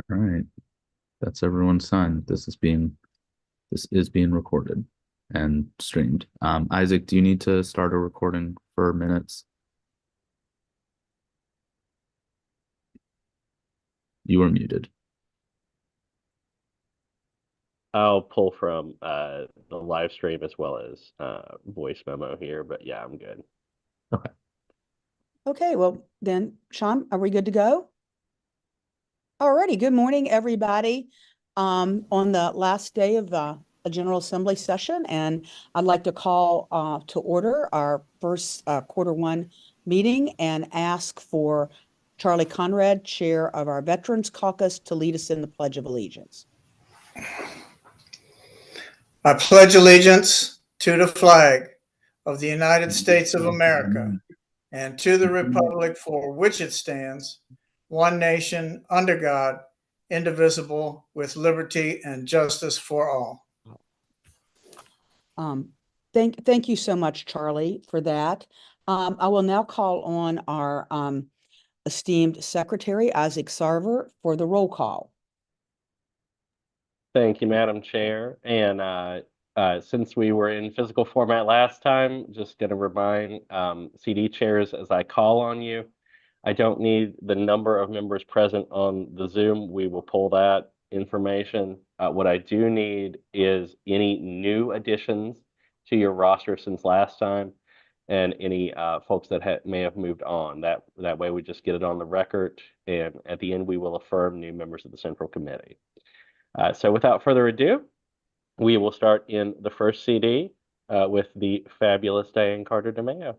All right, that's everyone's sign. This is being recorded and streamed. Isaac, do you need to start a recording for minutes? You were muted. I'll pull from the live stream as well as voice memo here, but yeah, I'm good. Okay. Okay, well then, Sean, are we good to go? Alrighty, good morning, everybody. On the last day of a General Assembly session, and I'd like to call to order our first quarter one meeting and ask for Charlie Conrad, Chair of our Veterans Caucus, to lead us in the Pledge of Allegiance. I pledge allegiance to the flag of the United States of America and to the republic for which it stands, one nation, under God, indivisible, with liberty and justice for all. Thank you so much, Charlie, for that. I will now call on our esteemed Secretary, Isaac Sarver, for the roll call. Thank you, Madam Chair. And since we were in physical format last time, just going to remind CD chairs as I call on you, I don't need the number of members present on the Zoom. We will pull that information. What I do need is any new additions to your roster since last time and any folks that may have moved on. That way we just get it on the record, and at the end we will affirm new members of the Central Committee. So without further ado, we will start in the first CD with the fabulous Diane Carter DeMeo.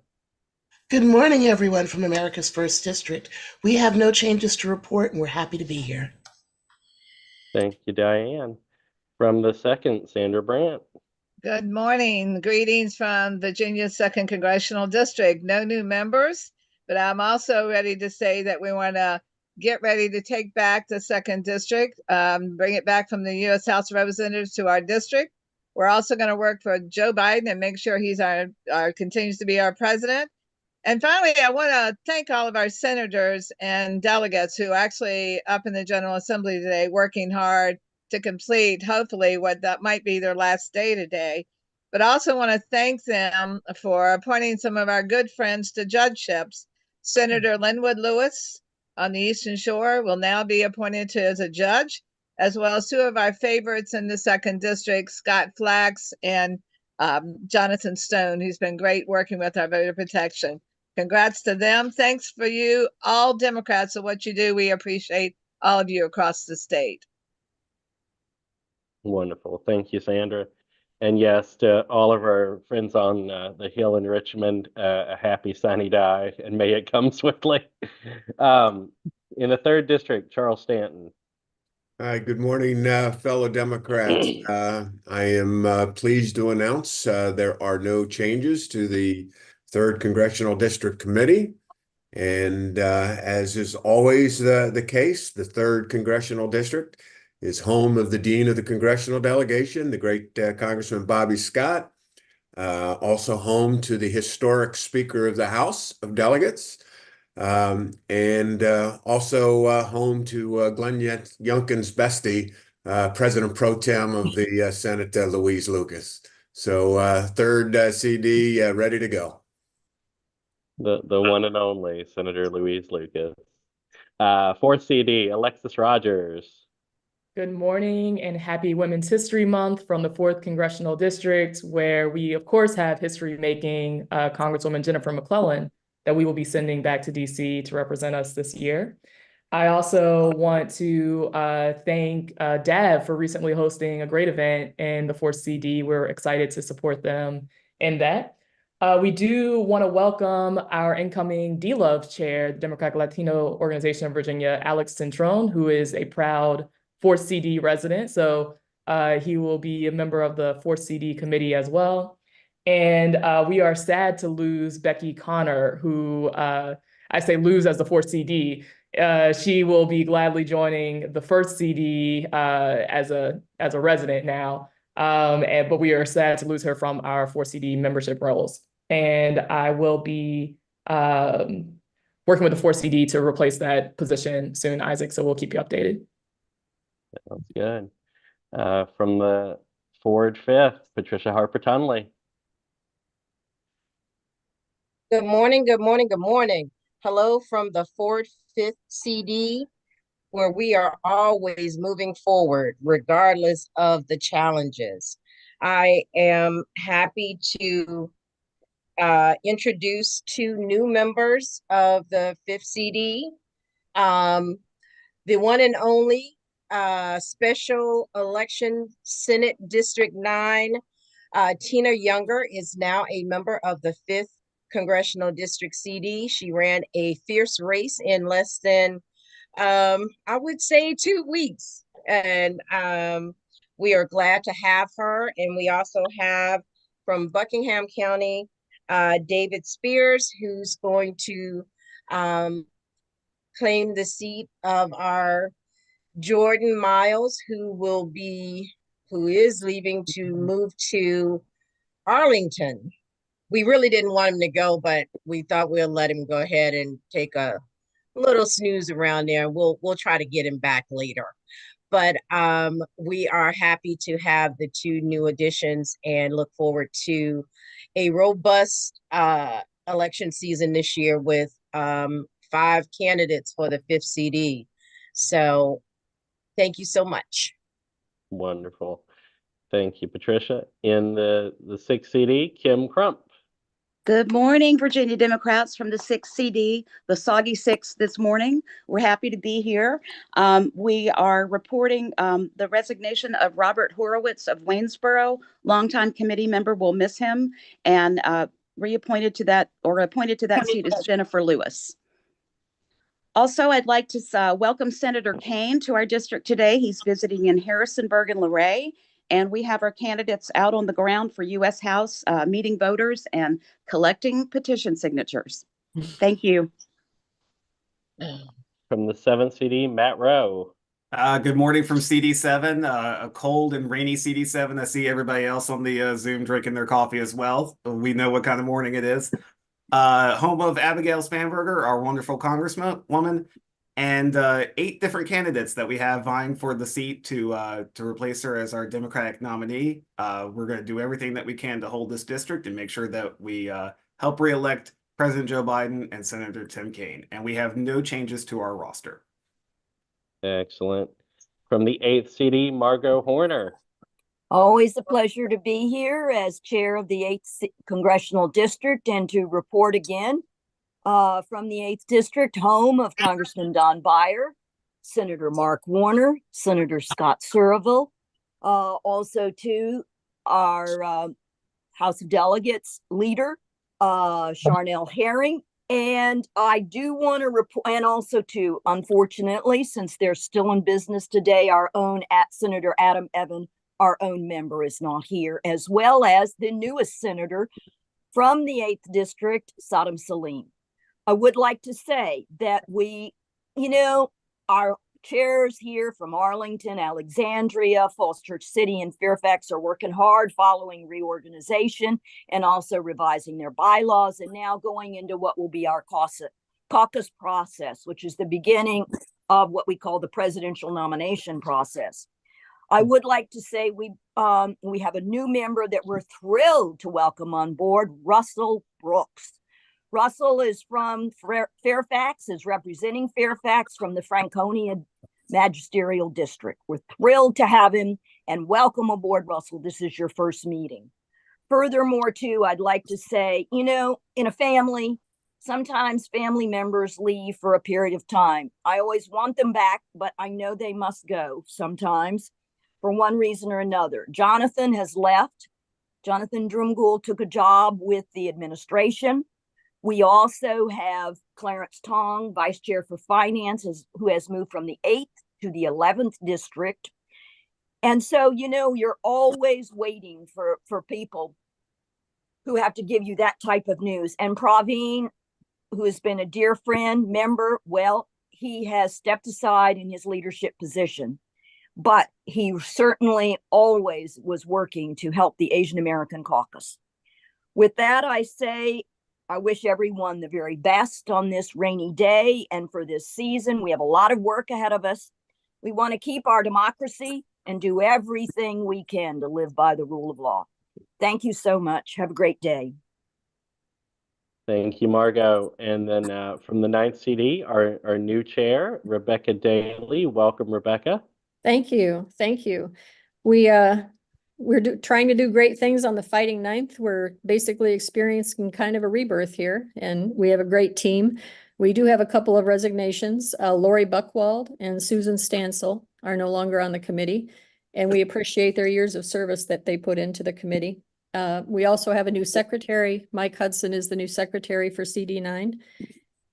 Good morning, everyone from America's First District. We have no changes to report, and we're happy to be here. Thank you, Diane. From the second, Sandra Brandt. Good morning. Greetings from Virginia's 2nd Congressional District. No new members, but I'm also ready to say that we want to get ready to take back the 2nd District, bring it back from the U.S. House of Representatives to our district. We're also going to work for Joe Biden and make sure he's continues to be our president. And finally, I want to thank all of our senators and delegates who are actually up in the General Assembly today working hard to complete, hopefully, what that might be their last day today. But I also want to thank them for appointing some of our good friends to judgeships. Senator Linwood Lewis on the Eastern Shore will now be appointed as a judge, as well as two of our favorites in the 2nd District, Scott Flax and Jonathan Stone, who's been great working with our voter protection. Congrats to them. Thanks for you, all Democrats, for what you do. We appreciate all of you across the state. Wonderful. Thank you, Sandra. And yes, to all of our friends on the Hill in Richmond, a happy sunny day, and may it come swiftly. In the 3rd District, Charles Stanton. Hi, good morning, fellow Democrats. I am pleased to announce there are no changes to the 3rd Congressional District Committee. And as is always the case, the 3rd Congressional District is home of the Dean of the Congressional Delegation, the great Congressman Bobby Scott, also home to the historic Speaker of the House of Delegates, and also home to Glenn Youngkin's bestie, President Pro Tem of the Senate, Louise Lucas. So 3rd CD ready to go. The one and only Senator Louise Lucas. 4th CD, Alexis Rogers. Good morning and happy Women's History Month from the 4th Congressional District, where we, of course, have history-making Congresswoman Jennifer McClellan that we will be sending back to DC to represent us this year. I also want to thank DAV for recently hosting a great event in the 4th CD. We're excited to support them in that. We do want to welcome our incoming D-Love chair, the Democratic Latino Organization of Virginia, Alex Centron, who is a proud 4th CD resident. So he will be a member of the 4th CD committee as well. And we are sad to lose Becky Connor, who I say lose as the 4th CD. She will be gladly joining the 1st CD as a resident now. But we are sad to lose her from our 4th CD membership roles. And I will be working with the 4th CD to replace that position soon, Isaac. So we'll keep you updated. Sounds good. From the Ford 5th, Patricia Harper Tunley. Good morning, good morning, good morning. Hello from the Ford 5th CD, where we are always moving forward, regardless of the challenges. I am happy to introduce 2 new members of the 5th CD. The one and only Special Election Senate District 9, Tina Younger is now a member of the 5th Congressional District CD. She ran a fierce race in less than, I would say, 2 weeks. And we are glad to have her. And we also have from Buckingham County, David Spears, who's going to claim the seat of our Jordan Miles, who is leaving to move to Arlington. We really didn't want him to go, but we thought we'll let him go ahead and take a little snooze around there. We'll try to get him back later. But we are happy to have the 2 new additions and look forward to a robust election season this year with 5 candidates for the 5th CD. So thank you so much. Wonderful. Thank you, Patricia. In the 6th CD, Kim Crump. Good morning, Virginia Democrats from the 6th CD, the Soggy 6 this morning. We're happy to be here. We are reporting the resignation of Robert Horowitz of Waynesboro, longtime committee member. We'll miss him, and appointed to that seat is Jennifer Lewis. Also, I'd like to welcome Senator Kane to our district today. He's visiting in Harrisonburg and Luray. And we have our candidates out on the ground for U.S. House, meeting voters and collecting petition signatures. Thank you. From the 7th CD, Matt Rowe. Good morning from CD7, a cold and rainy CD7. I see everybody else on the Zoom drinking their coffee as well. We know what kind of morning it is. Home of Abigail Spanberger, our wonderful congresswoman, and 8 different candidates that we have vying for the seat to replace her as our Democratic nominee. We're going to do everything that we can to hold this district and make sure that we help reelect President Joe Biden and Senator Tim Kaine. And we have no changes to our roster. Excellent. From the 8th CD, Margot Horner. Always a pleasure to be here as chair of the 8th Congressional District and to report again. From the 8th District, home of Congressman Don Beyer, Senator Mark Warner, Senator Scott Surville, also to our House of Delegates leader, Charnel Herring. And I do want to report, and also to, unfortunately, since they're still in business today, our own Senator Adam Evan, our own member, is not here, as well as the newest senator from the 8th District, Saddam Salim. I would like to say that we, our chairs here from Arlington, Alexandria, Falls Church City, and Fairfax are working hard following reorganization and also revising their bylaws and now going into what will be our caucus process, which is the beginning of what we call the presidential nomination process. I would like to say we have a new member that we're thrilled to welcome on board, Russell Brooks. Russell is from Fairfax, is representing Fairfax from the Franconia Magisterial District. We're thrilled to have him and welcome aboard, Russell. This is your first meeting. Furthermore, too, I'd like to say, in a family, sometimes family members leave for a period of time. I always want them back, but I know they must go sometimes for one reason or another. Jonathan has left. Jonathan Drumgoole took a job with the administration. We also have Clarence Tong, Vice Chair for Finance, who has moved from the 8th to the 11th District. And so, you're always waiting for people who have to give you that type of news. And Praveen, who has been a dear friend, member, well, he has stepped aside in his leadership position. But he certainly always was working to help the Asian American Caucus. With that, I say, I wish everyone the very best on this rainy day and for this season. We have a lot of work ahead of us. We want to keep our democracy and do everything we can to live by the rule of law. Thank you so much. Have a great day. Thank you, Margot. And then from the 9th CD, our new chair, Rebecca Daly. Welcome, Rebecca. Thank you. Thank you. We're trying to do great things on the Fighting Ninth. We're basically experiencing kind of a rebirth here, and we have a great team. We do have a couple of resignations. Lori Buchwald and Susan Stansel are no longer on the committee, and we appreciate their years of service that they put into the committee. We also have a new secretary. Mike Hudson is the new secretary for CD9.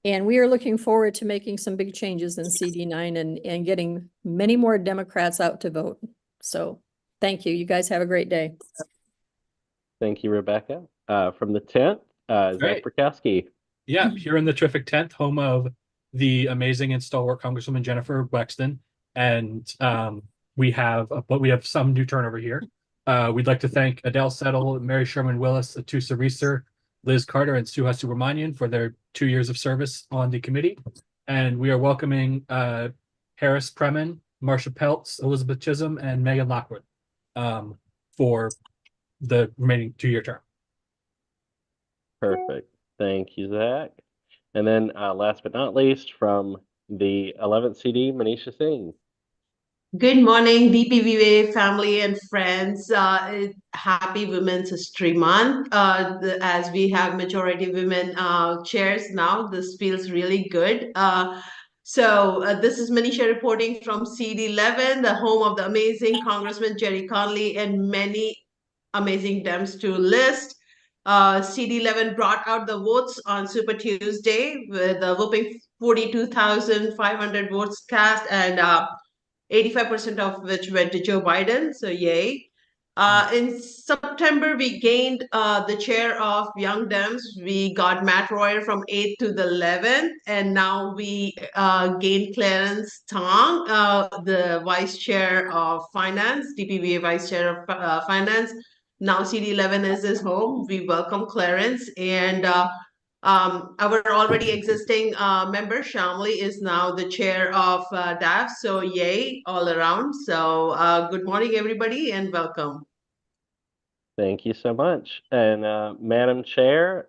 And we are looking forward to making some big changes in CD9 and getting many more Democrats out to vote. So thank you. You guys have a great day. Thank you, Rebecca. From the 10th, Zach Burkowski. Yeah, here in the terrific 10th, home of the amazing and stalwart Congresswoman Jennifer Wexton. And we have some new turnover here. We'd like to thank Adele Settle, Mary Sherman Willis, Atusa Reeser, Liz Carter, and Suha Subramanian for their 2 years of service on the committee. And we are welcoming Harris Preman, Marsha Peltz, Elizabeth Chisholm, and Megan Lockwood for the remaining 2-year term. Perfect. Thank you, Zach. And then last but not least, from the 11th CD, Manisha Singh. Good morning, DPVA family and friends. Happy Women's History Month. As we have majority women chairs now, this feels really good. So this is Manisha reporting from CD11, the home of the amazing Congressman Jerry Conley and many amazing Dems to list. CD11 brought out the votes on Super Tuesday with a whopping 42,500 votes cast and 85% of which went to Joe Biden, so yay. In September, we gained the chair of Young Dems. We got Matt Royer from 8th to the 11th, and now we gained Clarence Tong, the vice chair of finance, DPVA vice chair of finance. Now CD11 is his home. We welcome Clarence, and our already existing member, Shamli, is now the chair of DAF, so yay all around. So good morning, everybody, and welcome. Thank you so much. And Madam Chair,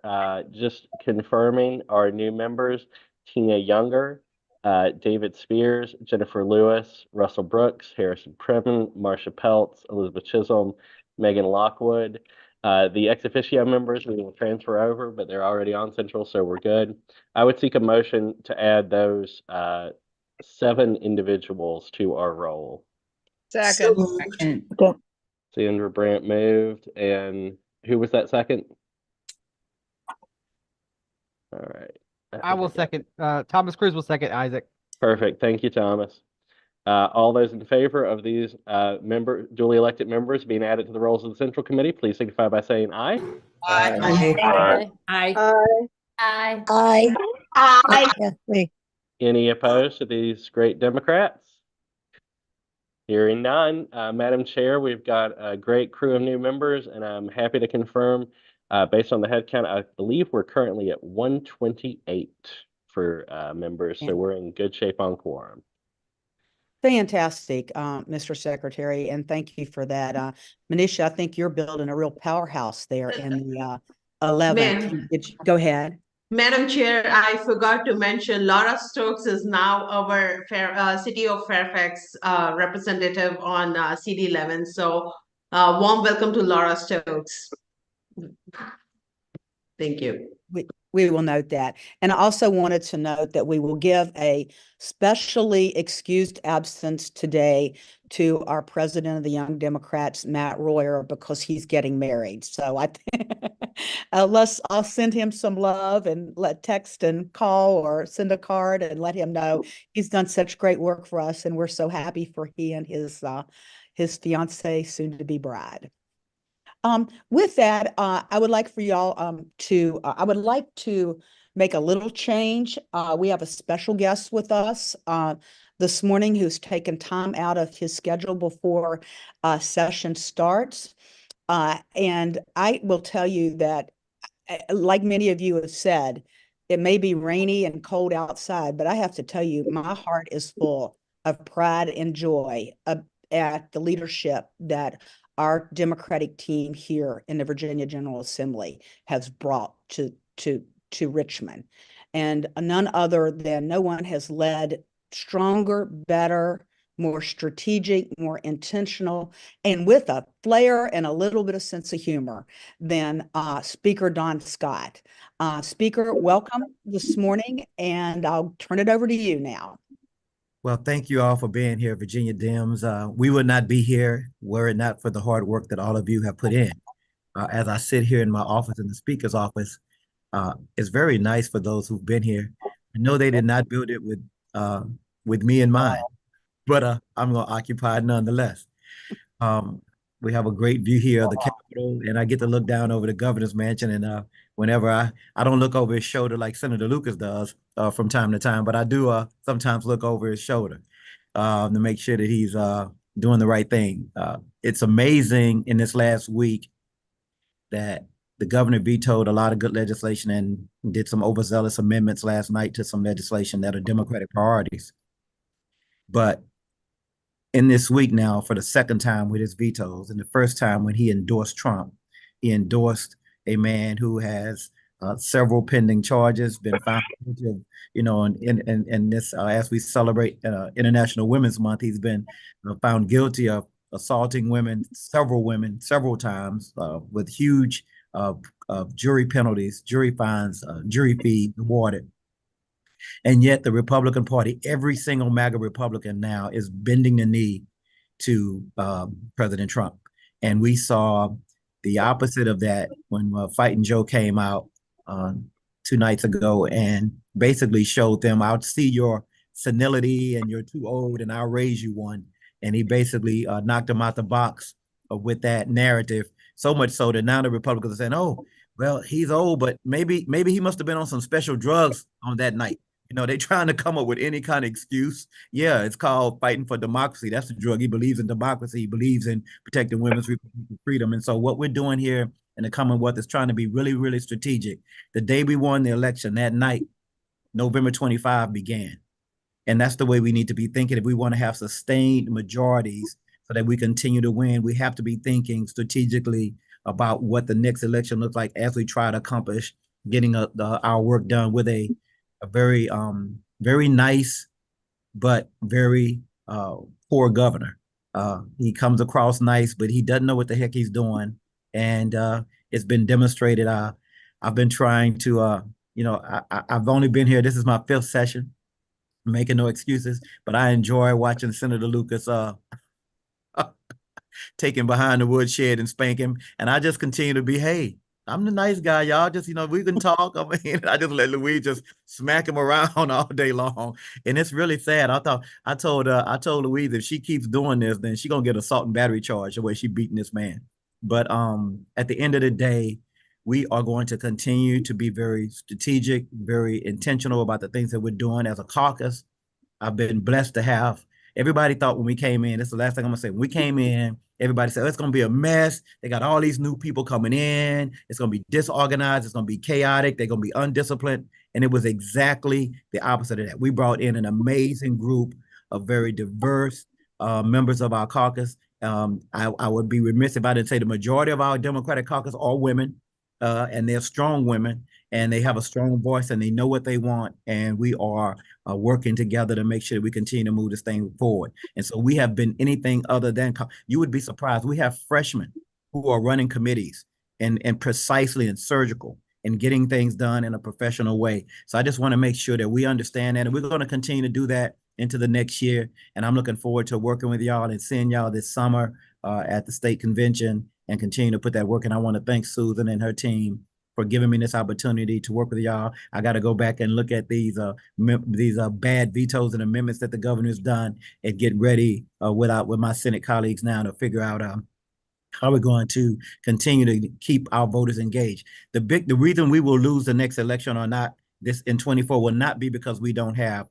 just confirming our new members, Tina Younger, David Spears, Jennifer Lewis, Russell Brooks, Harrison Preman, Marsha Peltz, Elizabeth Chisholm, Megan Lockwood. The ex officio members we will transfer over, but they're already on Central, so we're good. I would seek a motion to add those 7 individuals to our roll. Second. Sandra Brandt moved, and who was that second? All right. I will second. Thomas Cruz will second Isaac. Perfect. Thank you, Thomas. All those in favor of these duly elected members being added to the rolls of the Central Committee, please signify by saying aye. Aye. Aye. Aye. Aye. Aye. Aye. Any opposed to these great Democrats? Hearing none, Madam Chair, we've got a great crew of new members, and I'm happy to confirm, based on the head count, I believe we're currently at 128 for members, so we're in good shape on quorum. Fantastic, Mr. Secretary, and thank you for that. Manisha, I think you're building a real powerhouse there in the 11th. Go ahead. Madam Chair, I forgot to mention Laura Stokes is now our City of Fairfax representative on CD11. So warm welcome to Laura Stokes. Thank you. We will note that. And I also wanted to note that we will give a specially excused absence today to our president of the Young Democrats, Matt Royer, because he's getting married. So I'll send him some love and text and call or send a card and let him know he's done such great work for us. And we're so happy for he and his fiance, soon to be bride. With that, I would like for y'all I would like to make a little change. We have a special guest with us this morning who's taken time out of his schedule before session starts. And I will tell you that, like many of you have said, it may be rainy and cold outside, but I have to tell you, my heart is full of pride and joy at the leadership that our Democratic team here in the Virginia General Assembly has brought to Richmond. And none other than no one has led stronger, better, more strategic, more intentional, and with a flair and a little bit of sense of humor than Speaker Don Scott. Speaker, welcome this morning, and I'll turn it over to you now. Well, thank you all for being here, Virginia Dems. We would not be here were it not for the hard work that all of you have put in. As I sit here in my office, in the Speaker's office, it's very nice for those who've been here. I know they did not build it with me in mind, but I'm going to occupy it nonetheless. We have a great view here of the Capitol, and I get to look down over the governor's mansion. And whenever I don't look over his shoulder like Senator Lucas does from time to time, but I do sometimes look over his shoulder to make sure that he's doing the right thing. It's amazing in this last week that the governor vetoed a lot of good legislation and did some overzealous amendments last night to some legislation that are Democratic priorities. But in this week now, for the second time with his vetoes, and the first time when he endorsed Trump, he endorsed a man who has several pending charges, been found guilty of, in this, as we celebrate International Women's Month, he's been found guilty of assaulting several times with huge jury penalties, jury fines, jury fees awarded. And yet the Republican Party, every single MAGA Republican now is bending the knee to President Trump. And we saw the opposite of that when Fighting Joe came out 2 nights ago and basically showed them, I'll see your senility and you're too old and I'll raise you one. And he basically knocked them out the box with that narrative, so much so that now the Republicans are saying, oh, well, he's old, but maybe he must have been on some special drugs on that night. They're trying to come up with any kind of excuse. Yeah, it's called fighting for democracy. That's the drug. He believes in democracy. He believes in protecting women's freedom. And so what we're doing here in the Commonwealth is trying to be really, really strategic. The day we won the election, that night, November 25 began. And that's the way we need to be thinking. If we want to have sustained majorities so that we continue to win, we have to be thinking strategically about what the next election looks like as we try to accomplish getting our work done with a very, very nice, but very poor governor. He comes across nice, but he doesn't know what the heck he's doing. And it's been demonstrated. I've been trying to, I've only been here. This is my 5th session, making no excuses, but I enjoy watching Senator Lucas take him behind the woodshed and spank him. And I just continue to be, hey, I'm the nice guy, y'all. Just, we can talk. I mean, I just let Louise just smack him around all day long. And it's really sad. I told Louise if she keeps doing this, then she's gonna get assault and battery charge the way she beating this man. But at the end of the day, we are going to continue to be very strategic, very intentional about the things that we're doing as a caucus. I've been blessed to have, everybody thought when we came in, this is the last thing I'm gonna say, when we came in, everybody said, oh, it's going to be a mess. They got all these new people coming in. It's going to be disorganized. It's going to be chaotic. They're going to be undisciplined. And it was exactly the opposite of that. We brought in an amazing group of very diverse members of our caucus. I would be remiss if I didn't say the majority of our Democratic caucus are women, and they're strong women, and they have a strong voice, and they know what they want. And we are working together to make sure that we continue to move this thing forward. And so we have been anything other than, you would be surprised. We have freshmen who are running committees and precisely and surgical and getting things done in a professional way. So I just want to make sure that we understand that, and we're going to continue to do that into the next year. And I'm looking forward to working with y'all and seeing y'all this summer at the state convention and continue to put that work. And I want to thank Susan and her team for giving me this opportunity to work with y'all. I got to go back and look at these bad vetoes and amendments that the governor's done and get ready with my Senate colleagues now to figure out how we're going to continue to keep our voters engaged. The reason we will lose the next election or not this in 24 will not be because we don't have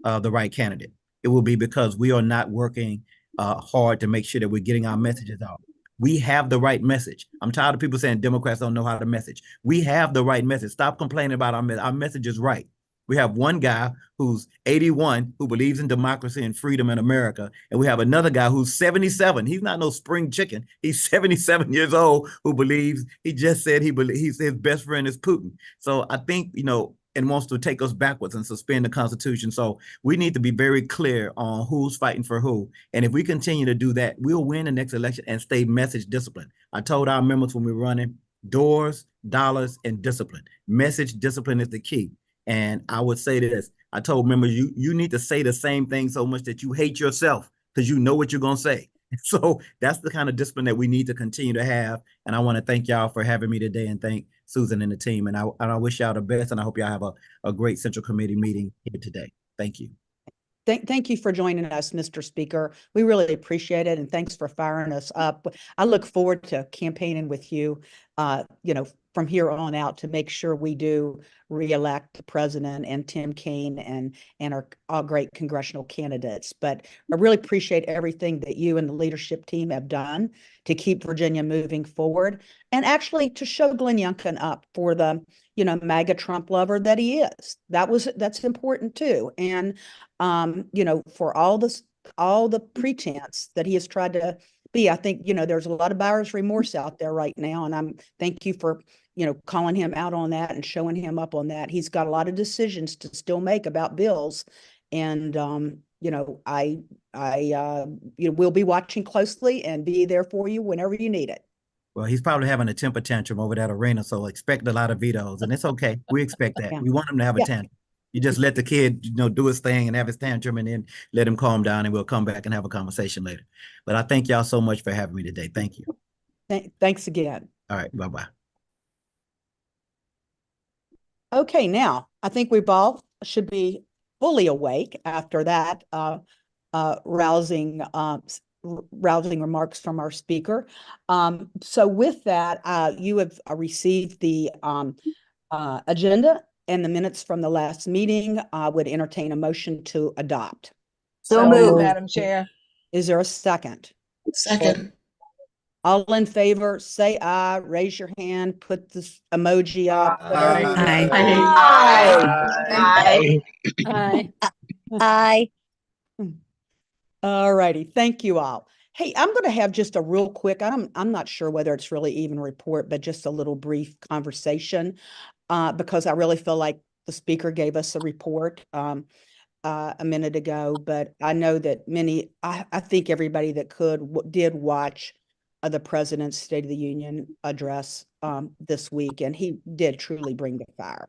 the right candidate. It will be because we are not working hard to make sure that we're getting our messages out. We have the right message. I'm tired of people saying Democrats don't know how to message. We have the right message. Stop complaining about our message is right. We have one guy who's 81 who believes in democracy and freedom in America. And we have another guy who's 77. He's not no spring chicken. He's 77 years old who believes, he just said his best friend is Putin. So I think, you know, and wants to take us backwards and suspend the Constitution. So we need to be very clear on who's fighting for who. And if we continue to do that, we'll win the next election and stay message disciplined. I told our members when we were running, doors, dollars, and discipline. Message discipline is the key. And I would say this, I told members, you need to say the same thing so much that you hate yourself because you know what you're going to say. So that's the kind of discipline that we need to continue to have. And I want to thank y'all for having me today and thank Susan and the team. And I wish y'all the best. And I hope y'all have a great Central Committee meeting here today. Thank you. Thank you for joining us, Mr. Speaker. We really appreciate it. And thanks for firing us up. I look forward to campaigning with you, you know, from here on out to make sure we do reelect the president and Tim Kaine and our all great congressional candidates. But I really appreciate everything that you and the leadership team have done to keep Virginia moving forward and actually to show Glenn Youngkin up for the, you know, MAGA Trump lover that he is. That's important too. And, you know, for all the pretense that he has tried to be, I think, you know, there's a lot of buyer's remorse out there right now. And thank you for, you know, calling him out on that and showing him up on that. He's got a lot of decisions to still make about bills. And, you know, you know, we'll be watching closely and be there for you whenever you need it. Well, he's probably having a temper tantrum over that arena. So expect a lot of vetoes and it's okay. We expect that. Yeah. We want him to have a tantrum. You just let the kid, you know, do his thing and have his tantrum and then let him calm down and we'll come back and have a conversation later. But I thank y'all so much for having me today. Thank you. Thanks again. All right. Bye-bye. Okay, now I think we all should be fully awake after that rousing remarks from our speaker. So with that, you have received the agenda and the minutes from the last meeting. I would entertain a motion to adopt. So moved, Madam Chair. Is there a second? Second. All in favor, say aye, raise your hand, put this emoji up. Aye. Aye. Aye. All righty, thank you all. Hey, I'm going to have just a real quick, I'm not sure whether it's really even a report, but just a little brief conversation because I really feel like the speaker gave us a report a minute ago, but I know that I think everybody that did watch the president's State of the Union address this week, and he did truly bring the fire.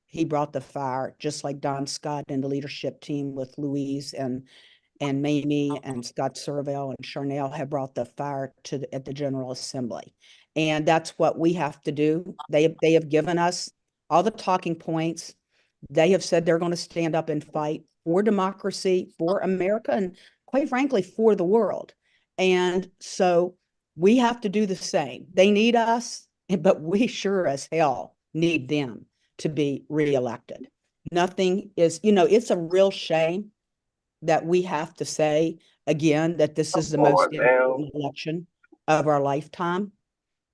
He brought the fire, just like Don Scott and the leadership team with Louise and Mamie and Scott Servell and Charnel have brought the fire at the General Assembly. And that's what we have to do. They have given us all the talking points. They have said they're going to stand up and fight for democracy, for America, and quite frankly, for the world. And so we have to do the same. They need us, but we sure as hell need them to be reelected. Nothing is, you know, it's a real shame that we have to say again that this is the most important election of our lifetime.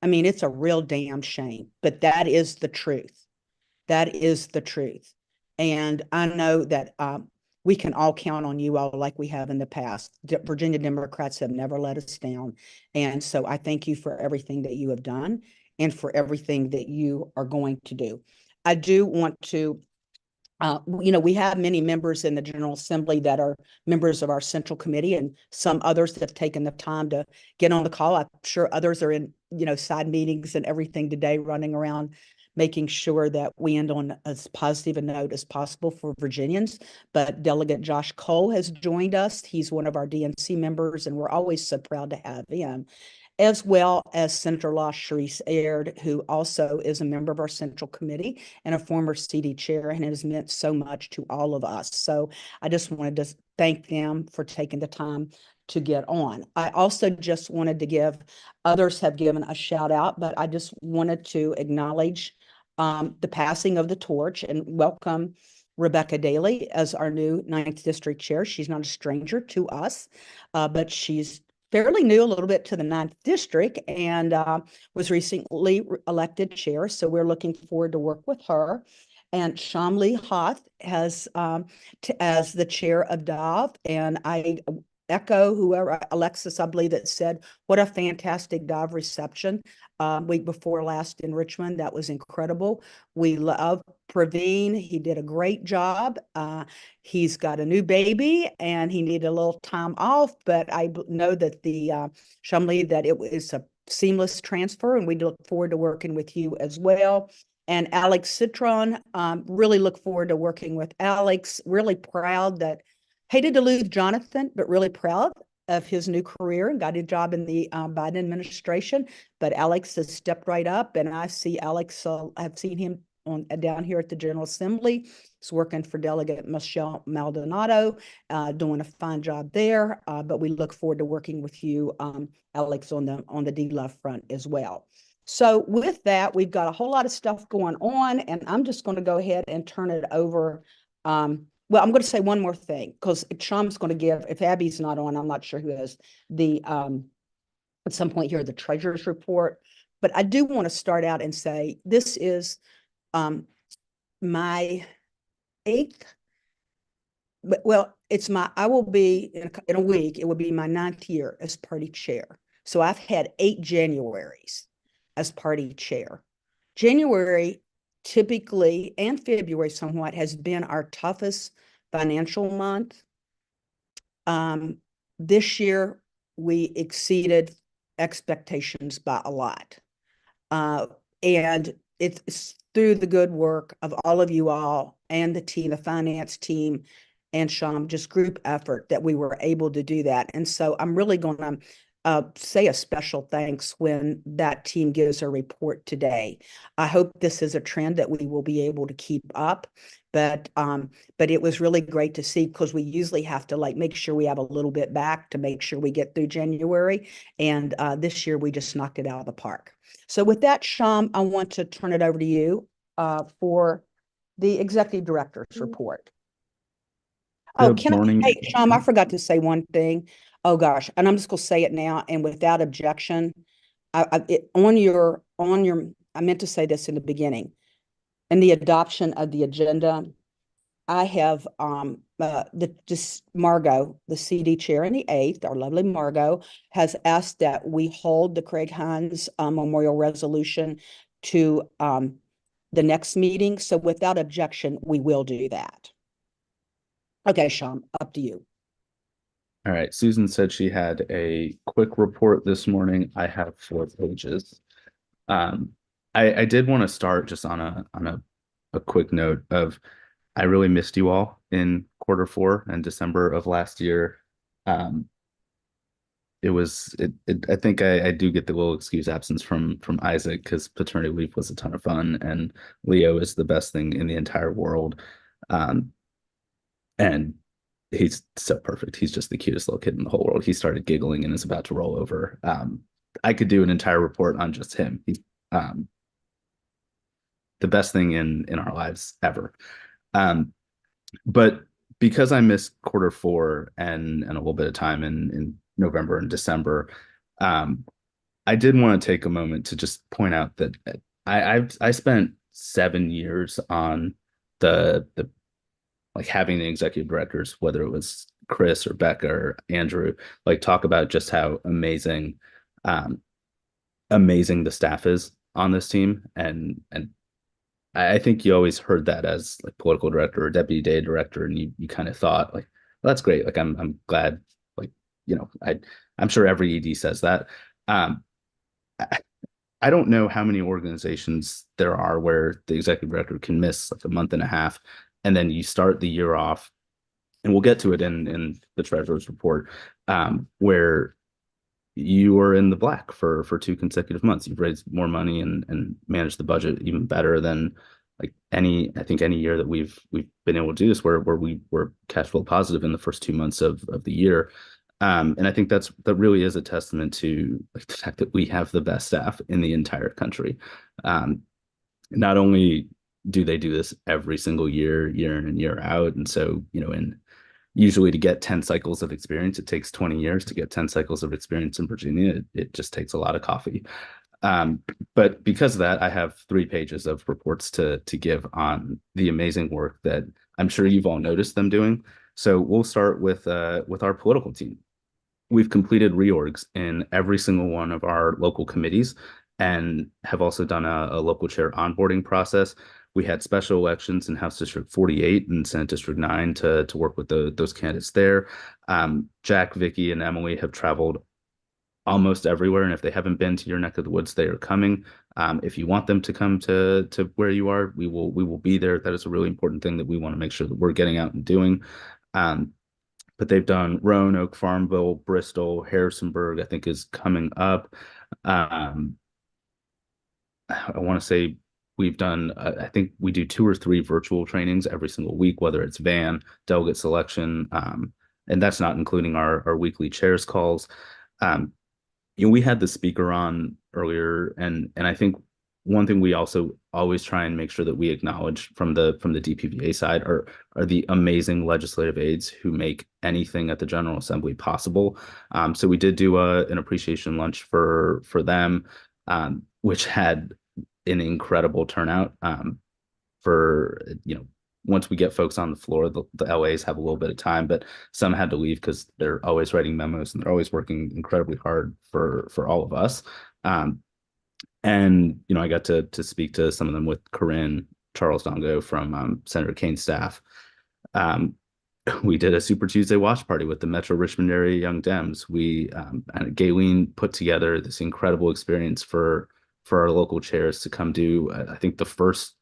I mean, it's a real damn shame, but that is the truth. That is the truth. And I know that we can all count on you all like we have in the past. Virginia Democrats have never let us down. And so I thank you for everything that you have done and for everything that you are going to do. I do want to, you know, we have many members in the General Assembly that are members of our Central Committee and some others that have taken the time to get on the call. I'm sure others are in, you know, side meetings and everything today, running around making sure that we end on as positive a note as possible for Virginians. But Delegate Josh Cole has joined us. He's one of our DNC members, and we're always so proud to have him, as well as Senator Sharice Aird, who also is a member of our Central Committee and a former CD chair and has meant so much to all of us. So I just wanted to thank them for taking the time to get on. I also just wanted to give, others have given a shout out, but I just wanted to acknowledge the passing of the torch and welcome Rebecca Daly as our new 9th District Chair. She's not a stranger to us, but she's fairly new a little bit to the 9th District and was recently elected chair. So we're looking forward to work with her. and Shamli Hoth as the chair of DAV. And I echo whoever, Alexis, I believe, that said, what a fantastic DAV reception week before last in Richmond. That was incredible. We love Praveen. He did a great job. He's got a new baby and he needed a little time off, but I know that Shamli, that it was a seamless transfer, and we look forward to working with you as well. And Alex Citron, really look forward to working with Alex. Really proud that, hated to lose Jonathan, but really proud of his new career and got a job in the Biden administration. But Alex has stepped right up, and I see Alex, I've seen him down here at the General Assembly. He's working for Delegate Michelle Maldonado, doing a fine job there. But we look forward to working with you, Alex, on the D-Love front as well. So with that, we've got a whole lot of stuff going on, and I'm just going to go ahead and turn it over. Well, I'm going to say one more thing, because Sham's going to give, if Abby's not on, I'm not sure who is, at some point here, the treasurer's report. But I do want to start out and say, this is my 8th, well, I will be, in a week, it will be my 9th year as party chair. So I've had 8 Januaries as party chair. January typically, and February somewhat, has been our toughest financial month. This year, we exceeded expectations by a lot. And it's through the good work of all of you all and the team, the finance team, and Sham, just group effort, that we were able to do that. And so I'm really going to say a special thanks when that team gives a report today. I hope this is a trend that we will be able to keep up, but it was really great to see, because we usually have to make sure we have a little bit back to make sure we get through January. And this year we just knocked it out of the park. So with that, Sham, I want to turn it over to you for the executive director's report. Good morning. Hey, Sham, I forgot to say one thing. Oh gosh, and I'm just going to say it now, and without objection, I meant to say this in the beginning. In the adoption of the agenda, I have Margot, the CD chair in the 8th, our lovely Margot, has asked that we hold the Craig Hines Memorial Resolution to the next meeting. So without objection, we will do that. Okay, Sham, up to you. All right. Susan said she had a quick report this morning. I have 4 pages. I did want to start just on a quick note of, I really missed you all in Q4 and December of last year. I think I do get the little excuse absence from Isaac, because paternity leave was a ton of fun, and Leo is the best thing in the entire world. And he's so perfect. He's just the cutest little kid in the whole world. He started giggling and is about to roll over. I could do an entire report on just him. He's the best thing in our lives ever. But because I missed Q4 and a little bit of time in November and December, I did want to take a moment to just point out that I spent 7 years on the having the executive directors, whether it was Chris or Becca or Andrew, talk about just how amazing the staff is on this team. And I think you always heard that as political director or deputy day director, and you kind of thought well, that's great. I'm glad, I'm sure every ED says that. I don't know how many organizations there are where the executive director can miss a month and a half, and then you start the year off, and we'll get to it in the treasurer's report, where you are in the black for 2 consecutive months. You've raised more money and managed the budget even better than any year that we've been able to do this, where we were cash flow positive in the first 2 months of the year. And I think that really is a testament to the fact that we have the best staff in the entire country. Not only do they do this every single year in and year out, and so usually to get 10 cycles of experience, it takes 20 years. To get 10 cycles of experience in Virginia, it just takes a lot of coffee. But because of that, I have 3 pages of reports to give on the amazing work that I'm sure you've all noticed them doing. So we'll start with our political team. We've completed reorgs in every single one of our local committees and have also done a local chair onboarding process. We had special elections in House District 48 and Senate District 9 to work with those candidates there. Jack, Vicky, and Emily have traveled almost everywhere, and if they haven't been to your neck of the woods, they are coming. If you want them to come to where you are, we will be there. That is a really important thing that we want to make sure that we're getting out and doing. But they've done Roanoke, Farmville, Bristol, Harrisonburg, I think is coming up. I want to say we've done, I think we do 2 or 3 virtual trainings every single week, whether it's VAN, delegate selection, and that's not including our weekly chairs calls. We had the speaker on earlier, and I think one thing we also always try and make sure that we acknowledge from the DPVA side are the amazing legislative aides who make anything at the General Assembly possible. So we did do an appreciation lunch for them, which had an incredible turnout. Once we get folks on the floor, the LAs have a little bit of time, but some had to leave because they're always writing memos and they're always working incredibly hard for all of us. And I got to speak to some of them with Corinne, Charles Dongo from Senator Kane's staff. We did a Super Tuesday watch party with the Metro Richmond area Young Dems. And Gayleen put together this incredible experience for our local chairs to come do, I think, the first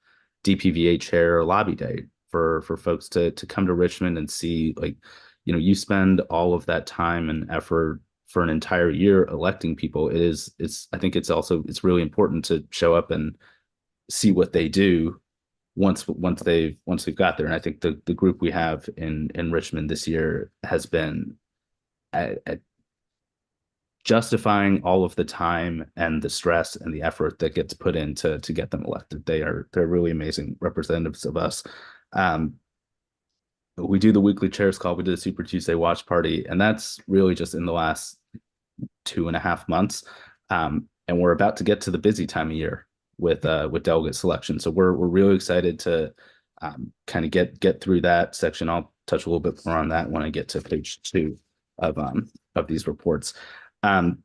DPVA chair lobby day for folks to come to Richmond and see, you spend all of that time and effort for an entire year electing people. I think it's really important to show up and see what they do once they've got there. And I think the group we have in Richmond this year has been at justifying all of the time and the stress and the effort that gets put in to get them elected. They're really amazing representatives of us. We do the weekly chairs call. We did a Super Tuesday watch party, and that's really just in the last 2.5 months. And we're about to get to the busy time of year with delegate selection. So we're really excited to kind of get through that section. I'll touch a little bit more on that when I get to page 2 of these reports. I'm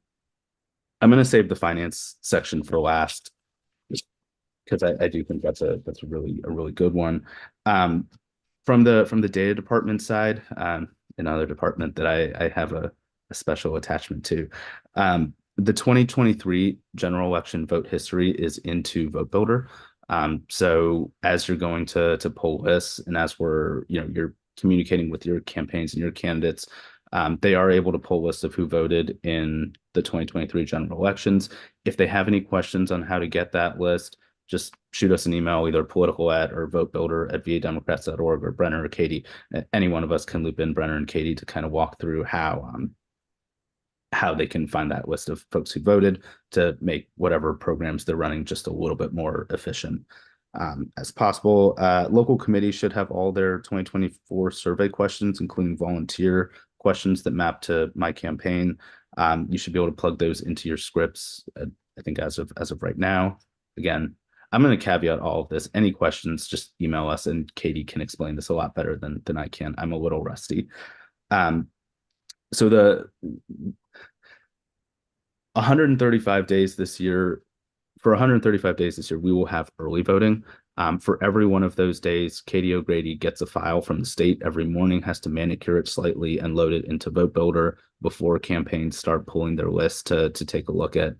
going to save the finance section for last because I do think that's a really good one. From the data department side, another department that I have a special attachment to. The 2023 general election vote history is into Vote Builder. So as you're going to poll lists and as you're communicating with your campaigns and your candidates, they are able to pull lists of who voted in the 2023 general elections. If they have any questions on how to get that list, just shoot us an email, either political@ or votebuilder@vademocrats.org, or Brenner or Katie. Any one of us can loop in Brenner and Katie to kind of walk through how they can find that list of folks who voted to make whatever programs they're running just a little bit more efficient as possible. Local committees should have all their 2024 survey questions, including volunteer questions that map to my campaign. You should be able to plug those into your scripts, I think as of right now. Again, I'm going to caveat all of this. Any questions, just email us, and Katie can explain this a lot better than I can. I'm a little rusty. So the 135 days this year, for 135 days this year, we will have early voting. For every one of those days, Katie O'Grady gets a file from the state every morning, has to manicure it slightly and load it into Vote Builder before campaigns start pulling their list to take a look at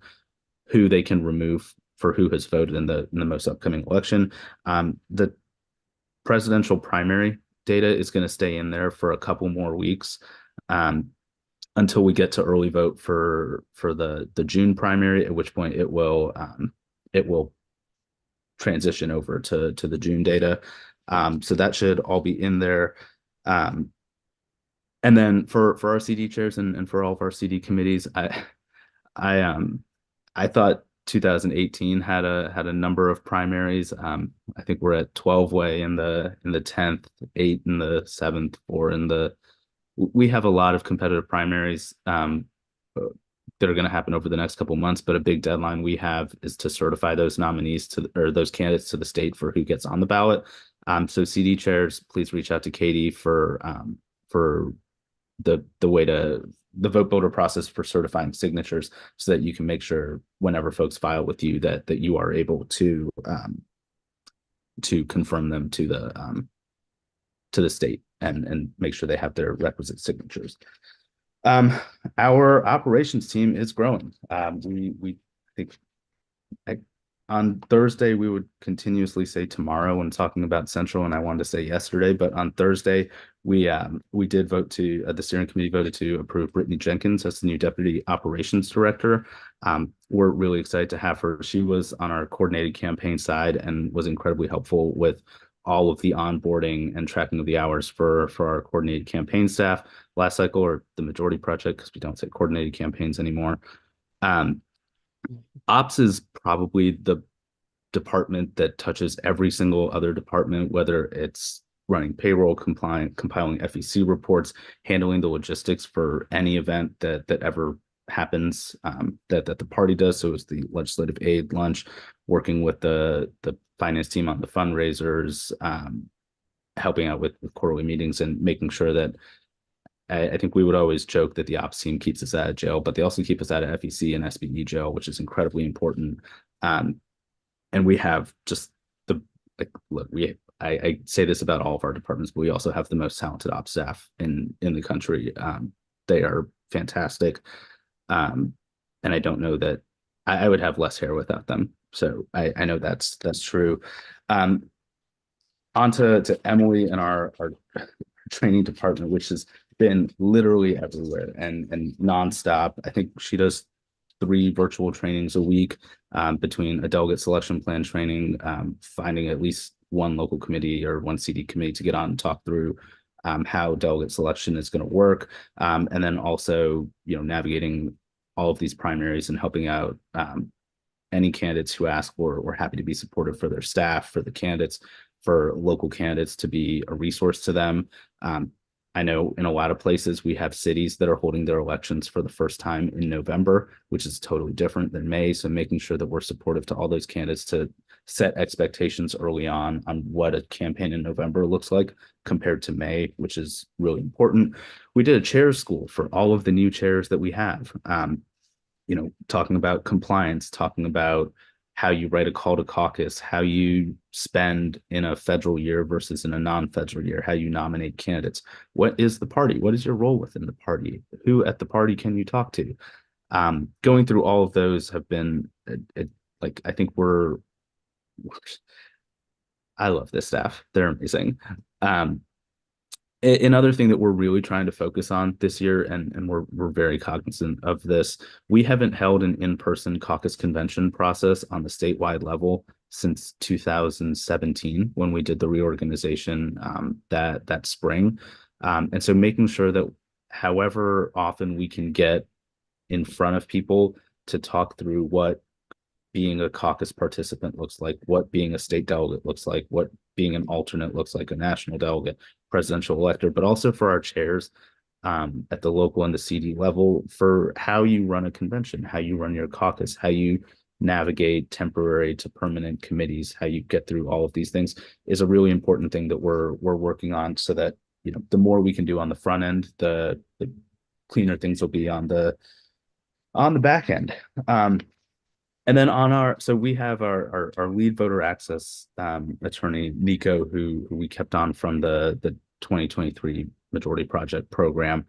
who they can remove for who has voted in the most upcoming election. The presidential primary data is going to stay in there for a couple more weeks until we get to early vote for the June primary, at which point it will transition over to the June data. So that should all be in there. And then for our CD chairs and for all of our CD committees, I thought 2018 had a number of primaries. I think we're at 12-way in the 10th, 8 in the 7th, 4 in the. We have a lot of competitive primaries. that are going to happen over the next couple months, but a big deadline we have is to certify those nominees or those candidates to the state for who gets on the ballot. So CD chairs, please reach out to Katie for the vote builder process for certifying signatures, so that you can make sure whenever folks file with you that you are able to confirm them to the state and make sure they have their requisite signatures. Our operations team is growing. We think on Thursday we would continuously say tomorrow when talking about Central, and I wanted to say yesterday, but on Thursday we did vote to the steering committee voted to approve Brittany Jenkins as the new deputy operations director. We're really excited to have her. She was on our coordinated campaign side and was incredibly helpful with all of the onboarding and tracking of the hours for our coordinated campaign staff last cycle, or the majority project, because we don't say coordinated campaigns anymore. Ops is probably the department that touches every single other department, whether it's running payroll, compliant, compiling FEC reports, handling the logistics for any event that ever happens, that the party does. So it's the legislative aid lunch, working with the finance team on the fundraisers, helping out with quarterly meetings, and making sure that I think we would always joke that the ops team keeps us out of jail, but they also keep us out of FEC and SBE jail, which is incredibly important. And we have just look, I say this about all of our departments, but we also have the most talented ops staff in the country. They are fantastic. And I don't know that I would have less hair without them. So I know that's true. On to Emily and our training department, which has been literally everywhere and nonstop. I think she does 3 virtual trainings a week, between a delegate selection plan training, finding at least one local committee or one CD committee to get on and talk through how delegate selection is going to work, and then also navigating all of these primaries and helping out any candidates who ask for. We're happy to be supportive for their staff, for the candidates, for local candidates, to be a resource to them. I know in a lot of places we have cities that are holding their elections for the first time in November, which is totally different than May. So making sure that we're supportive to all those candidates to set expectations early on what a campaign in November looks like compared to May, which is really important. We did a chair school for all of the new chairs that we have, talking about compliance, talking about how you write a call to caucus, how you spend in a federal year versus in a non-federal year, how you nominate candidates. What is the party? What is your role within the party? Who at the party can you talk to? Going through all of those have been, I think I love this staff. They're amazing. Another thing that we're really trying to focus on this year, and we're very cognizant of this, we haven't held an in-person caucus convention process on the statewide level since 2017, when we did the reorganization that spring. And so making sure that however often we can get in front of people to talk through what being a caucus participant looks like, what being a state delegate looks like, what being an alternate looks like, a national delegate, presidential elector, but also for our chairs at the local and the CD level, for how you run a convention, how you run your caucus, how you navigate temporary to permanent committees, how you get through all of these things, is a really important thing that we're working on, so that the more we can do on the front end, the cleaner things will be on the back end. And then so we have our lead voter access attorney, Nico, who we kept on from the 2023 Majority Project program.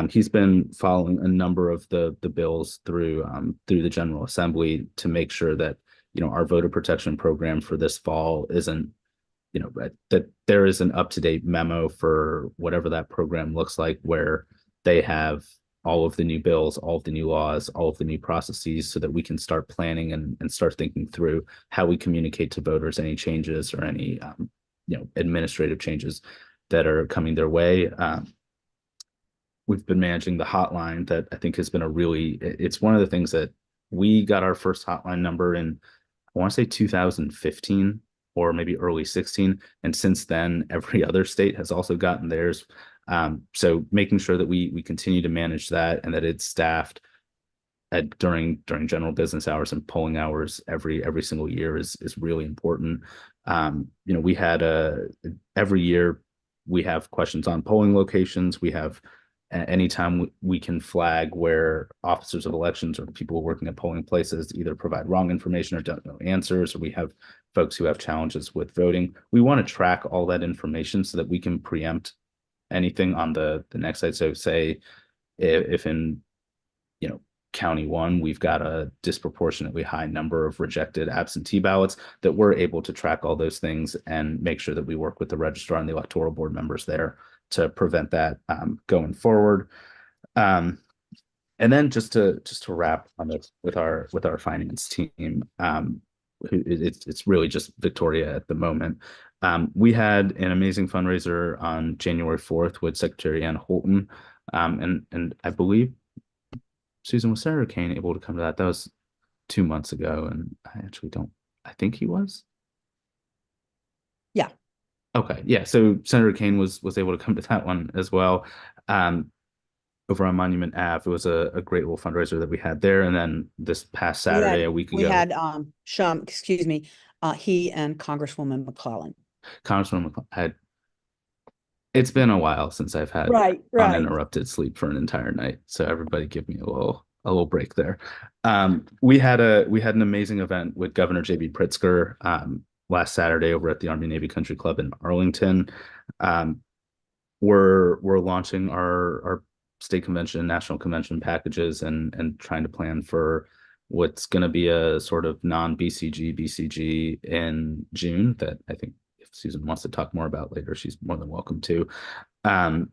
He's been following a number of the bills through the General Assembly to make sure that our voter protection program for this fall isn't, that there is an up-to-date memo for whatever that program looks like, where they have all of the new bills, all of the new laws, all of the new processes, so that we can start planning and start thinking through how we communicate to voters any changes or any administrative changes that are coming their way. We've been managing the hotline that I think has been it's one of the things that we got our first hotline number in, I want to say 2015 or maybe early 16. And since then, every other state has also gotten theirs. So making sure that we continue to manage that and that it's staffed during general business hours and polling hours every single year is really important. We had every year we have questions on polling locations. We have anytime we can flag where officers of elections or people working at polling places either provide wrong information or don't know answers, or we have folks who have challenges with voting. We want to track all that information so that we can preempt anything on the next side. So say if in, County 1, we've got a disproportionately high number of rejected absentee ballots, that we're able to track all those things and make sure that we work with the registrar and the electoral board members there to prevent that going forward. And then just to wrap on this with our finance team, it's really just Victoria at the moment. We had an amazing fundraiser on January 4th with Secretary Ann Holton, and I believe, Susan, was Senator Kane able to come to that? That was 2 months ago, and I think he was. Yeah. Okay. Yeah. So Senator Kane was able to come to that one as well. Over on Monument Ave, it was a great little fundraiser that we had there. And then this past Saturday, a week ago, we had Shum, excuse me, he and Congresswoman McClellan. Congresswoman McClellan it's been a while since I've had uninterrupted sleep for an entire night. So everybody give me a little break there. We had an amazing event with Governor J.B. Pritzker last Saturday over at the Army Navy Country Club in Arlington. We're launching our state convention, national convention packages, and trying to plan for what's going to be a sort of BCG in June that I think if Susan wants to talk more about later, she's more than welcome to. And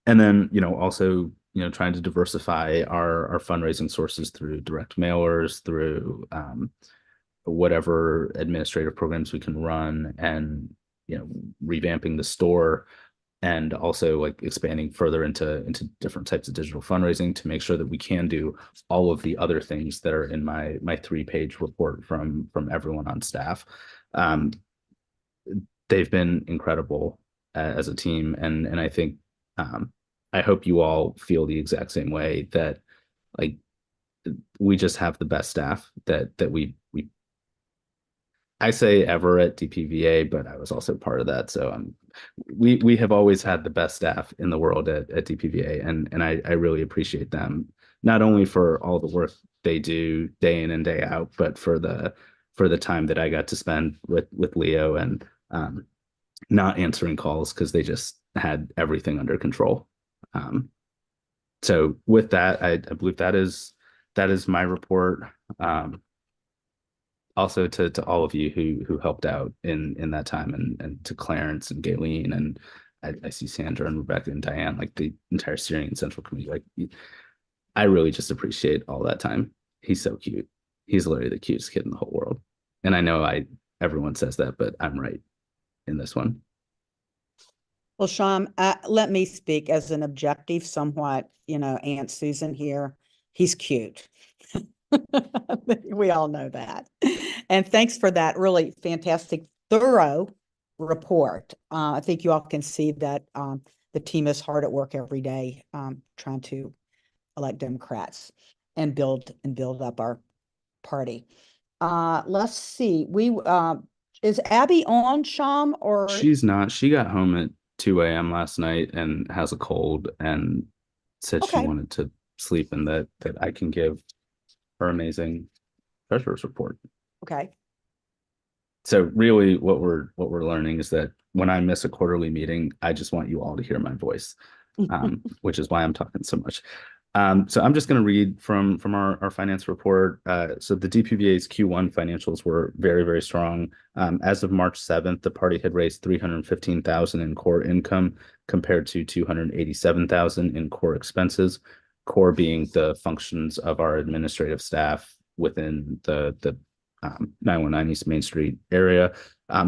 then, also, trying to diversify our fundraising sources through direct mailers, through whatever administrative programs we can run, and, revamping the store, and also like expanding further into different types of digital fundraising to make sure that we can do all of the other things that are in my 3-page report from everyone on staff. They've been incredible as a team, and I think I hope you all feel the exact same way, that like we just have the best staff that we I say ever at DPVA, but I was also part of that. So we have always had the best staff in the world at DPVA, and I really appreciate them, not only for all the work they do day in and day out, but for the time that I got to spend with Leo and not answering calls because they just had everything under control. So with that, I believe that is my report. Also to all of you who helped out in that time, and to Clarence and Gayleen, and I see Sandra and Rebecca and Diane, like the entire steering and central committee. Like, I really just appreciate all that time. He's so cute. He's literally the cutest kid in the whole world. And I know everyone says that, but I'm right in this one. Well, Sham, let me speak as an objective, somewhat, Aunt Susan here. He's cute. We all know that. And thanks for that really fantastic, thorough report. I think you all can see that the team is hard at work every day trying to elect Democrats and build up our party. Let's see. Is Abby on, Sham, or? She's not. She got home at 2 a.m. last night and has a cold and said she wanted to sleep, and that I can give her amazing treasurer's report. Okay. So really what we're learning is that when I miss a quarterly meeting, I just want you all to hear my voice, which is why I'm talking so much. So I'm just going to read from our finance report. So the DPVA's Q1 financials were very, very strong. As of March 7th, the party had raised $315,000 in core income compared to $287,000 in core expenses. Core being the functions of our administrative staff within the 919 East Main Street area.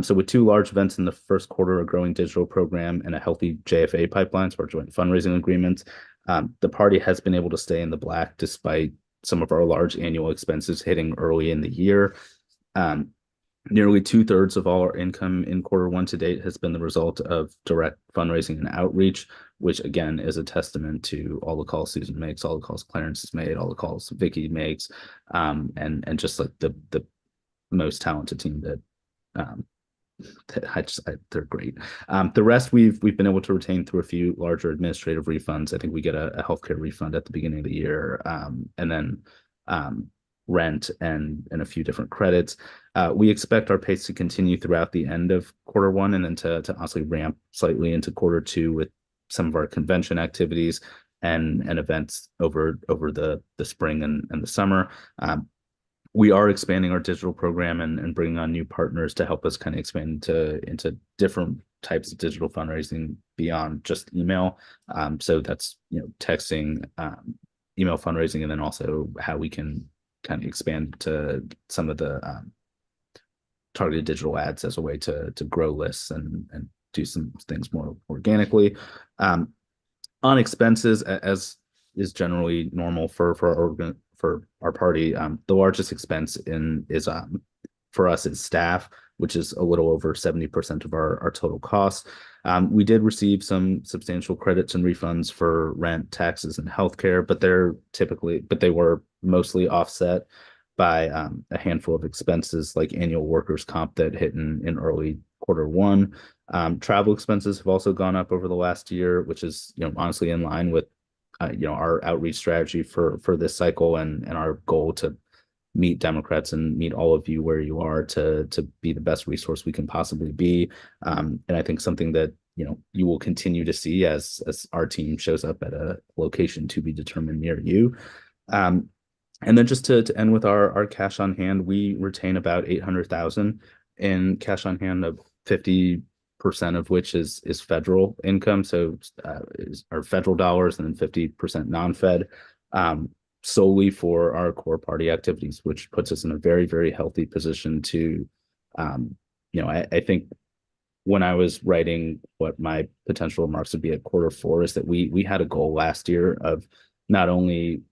So with 2 large events in the first quarter, a growing digital program, and a healthy JFA pipeline, so our joint fundraising agreements, the party has been able to stay in the black despite some of our large annual expenses hitting early in the year. Nearly 2/3 of all our income in Q1 to date has been the result of direct fundraising and outreach, which again is a testament to all the calls Susan makes, all the calls Clarence has made, all the calls Vicky makes, and just like the most talented team that they're great. The rest we've been able to retain through a few larger administrative refunds. I think we get a healthcare refund at the beginning of the year, and then rent and a few different credits. We expect our pace to continue throughout the end of Q1 and then to honestly ramp slightly into Q2 with some of our convention activities and events over the spring and the summer. We are expanding our digital program and bringing on new partners to help us kind of expand into different types of digital fundraising beyond just email. So that's, texting, email fundraising, and then also how we can kind of expand to some of the targeted digital ads as a way to grow lists and do some things more organically. On expenses, as is generally normal for our party, the largest expense is for us is staff, which is a little over 70% of our total costs. We did receive some substantial credits and refunds for rent, taxes, and healthcare, but they were mostly offset by a handful of expenses like annual workers' comp that hit in early Q1. Travel expenses have also gone up over the last year, which is honestly in line with our outreach strategy for this cycle and our goal to meet Democrats and meet all of you where you are to be the best resource we can possibly be. And I think something that you will continue to see as our team shows up at a location to be determined near you. And then just to end with our cash on hand, we retain about 800,000 in cash on hand, of 50% of which is federal income. So is our federal dollars, and then 50% non-fed, solely for our core party activities, which puts us in a very, very healthy position to, I think when I was writing what my potential remarks would be at Q4 is that we had a goal last year of not only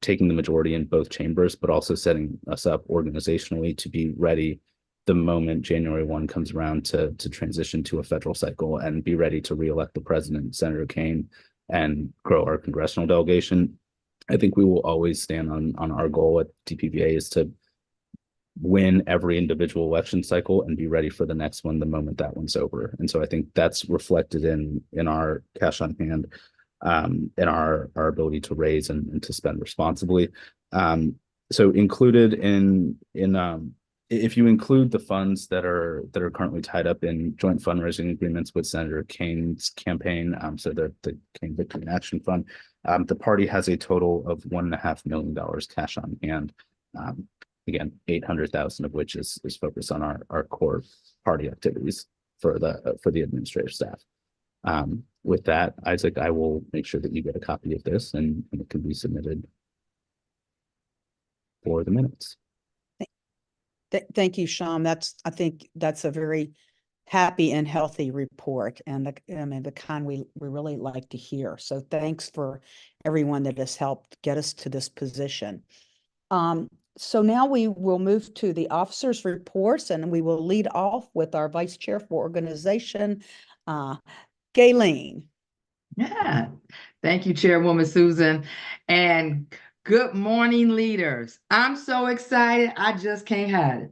taking the majority in both chambers, but also setting us up organizationally to be ready the moment January 1 comes around to transition to a federal cycle and be ready to reelect the president, Senator Kaine, and grow our congressional delegation. I think we will always stand on our goal at DPVA is to win every individual election cycle and be ready for the next one the moment that one's over. And so I think that's reflected in our cash on hand, in our ability to raise and to spend responsibly. So included in if you include the funds that are currently tied up in joint fundraising agreements with Senator Kaine's campaign, so the Kaine Victory in Action Fund, the party has a total of $1.5 million cash on hand. Again, 800,000 of which is focused on our core party activities for the administrative staff. With that, Isaac, I will make sure that you get a copy of this and it can be submitted for the minutes. Thank you, Sean. I think that's a very happy and healthy report, and the kind we really like to hear. So thanks for everyone that has helped get us to this position. So now we will move to the officers' reports, and we will lead off with our Vice Chair for Organization, Gayleen. Yeah, thank you, Chairwoman Susan, and good morning, leaders. I'm so excited, I just can't hide it.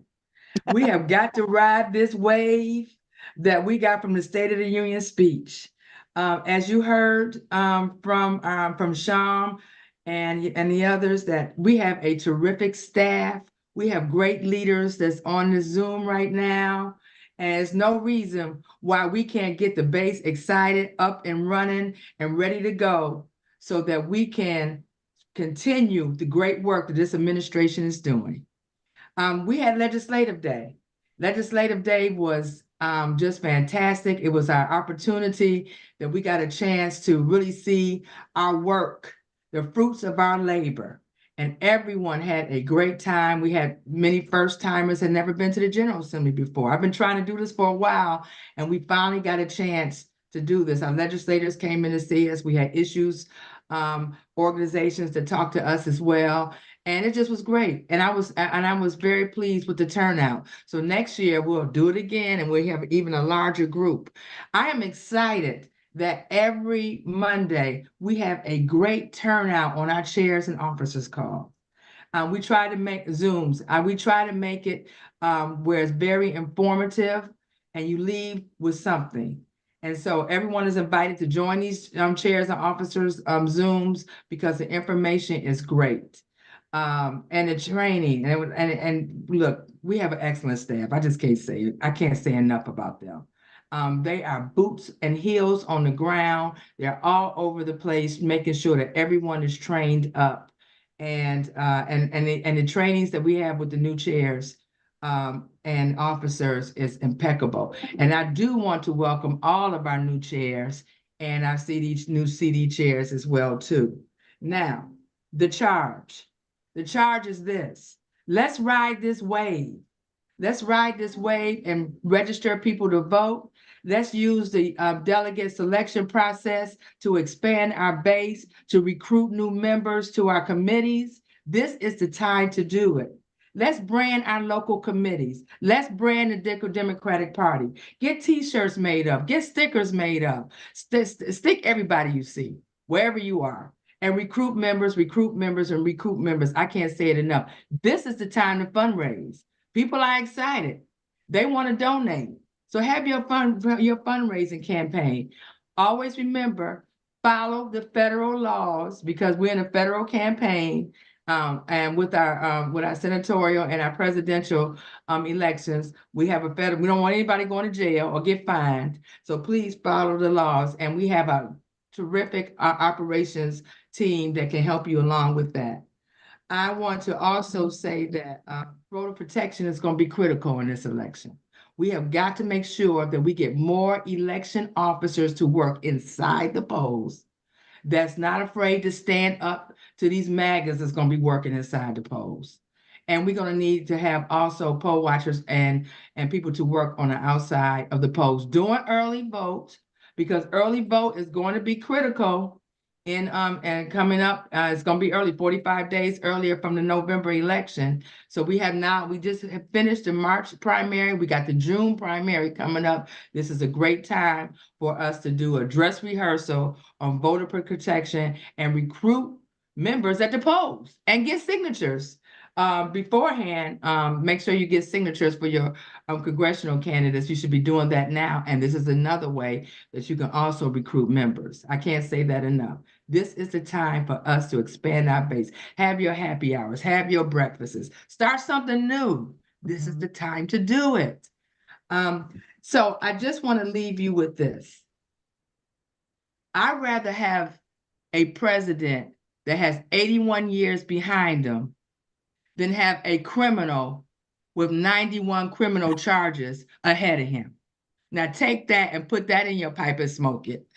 We have got to ride this wave that we got from the State of the Union speech. As you heard from Sean and the others, that we have a terrific staff. We have great leaders that's on the Zoom right now. And there's no reason why we can't get the base excited, up and running and ready to go so that we can continue the great work that this administration is doing. We had Legislative Day. Legislative Day was just fantastic. It was our opportunity that we got a chance to really see our work, the fruits of our labor. And everyone had a great time. We had many first-timers had never been to the General Assembly before. I've been trying to do this for a while, and we finally got a chance to do this. Our legislators came in to see us. We had issues, organizations that talked to us as well. And it just was great. And I was very pleased with the turnout. So next year we'll do it again and we'll have even a larger group. I am excited that every Monday we have a great turnout on our chairs and officers call. We try to make Zooms. We try to make it where it's very informative and you leave with something. And so everyone is invited to join these chairs and officers Zooms because the information is great. And the training and look, we have an excellent staff. I just can't say it. I can't say enough about them. They are boots and heels on the ground. They're all over the place, making sure that everyone is trained up. And the trainings that we have with the new chairs and officers is impeccable. And I do want to welcome all of our new chairs and our new CD chairs as well too. Now, the charge. The charge is this. Let's ride this wave. Let's ride this wave and register people to vote. Let's use the delegate selection process to expand our base, to recruit new members to our committees. This is the time to do it. Let's brand our local committees. Let's brand the Dicker Democratic Party. Get t-shirts made up, get stickers made up. Stick everybody you see, wherever you are. And recruit members, and recruit members. I can't say it enough. This is the time to fundraise. People are excited. They want to donate. So have your fundraising campaign. Always remember, follow the federal laws because we're in a federal campaign. And with our senatorial and our presidential elections, we have a federal. We don't want anybody going to jail or get fined. So please follow the laws. And we have a terrific operations team that can help you along with that. I want to also say that voter protection is going to be critical in this election. We have got to make sure that we get more election officers to work inside the polls that's not afraid to stand up to these MAGAs that's going to be working inside the polls. And we're going to need to have also poll watchers and people to work on the outside of the polls doing early vote, because early vote is going to be critical in and coming up. It's going to be early, 45 days earlier from the November election. So we just have finished the March primary. We got the June primary coming up. This is a great time for us to do a dress rehearsal on voter protection and recruit members at the polls and get signatures. Beforehand, make sure you get signatures for your congressional candidates. You should be doing that now. And this is another way that you can also recruit members. I can't say that enough. This is the time for us to expand our base. Have your happy hours, have your breakfasts, start something new. This is the time to do it. So I just want to leave you with this. I'd rather have a president that has 81 years behind him than have a criminal with 91 criminal charges ahead of him. Now take that and put that in your pipe and smoke it.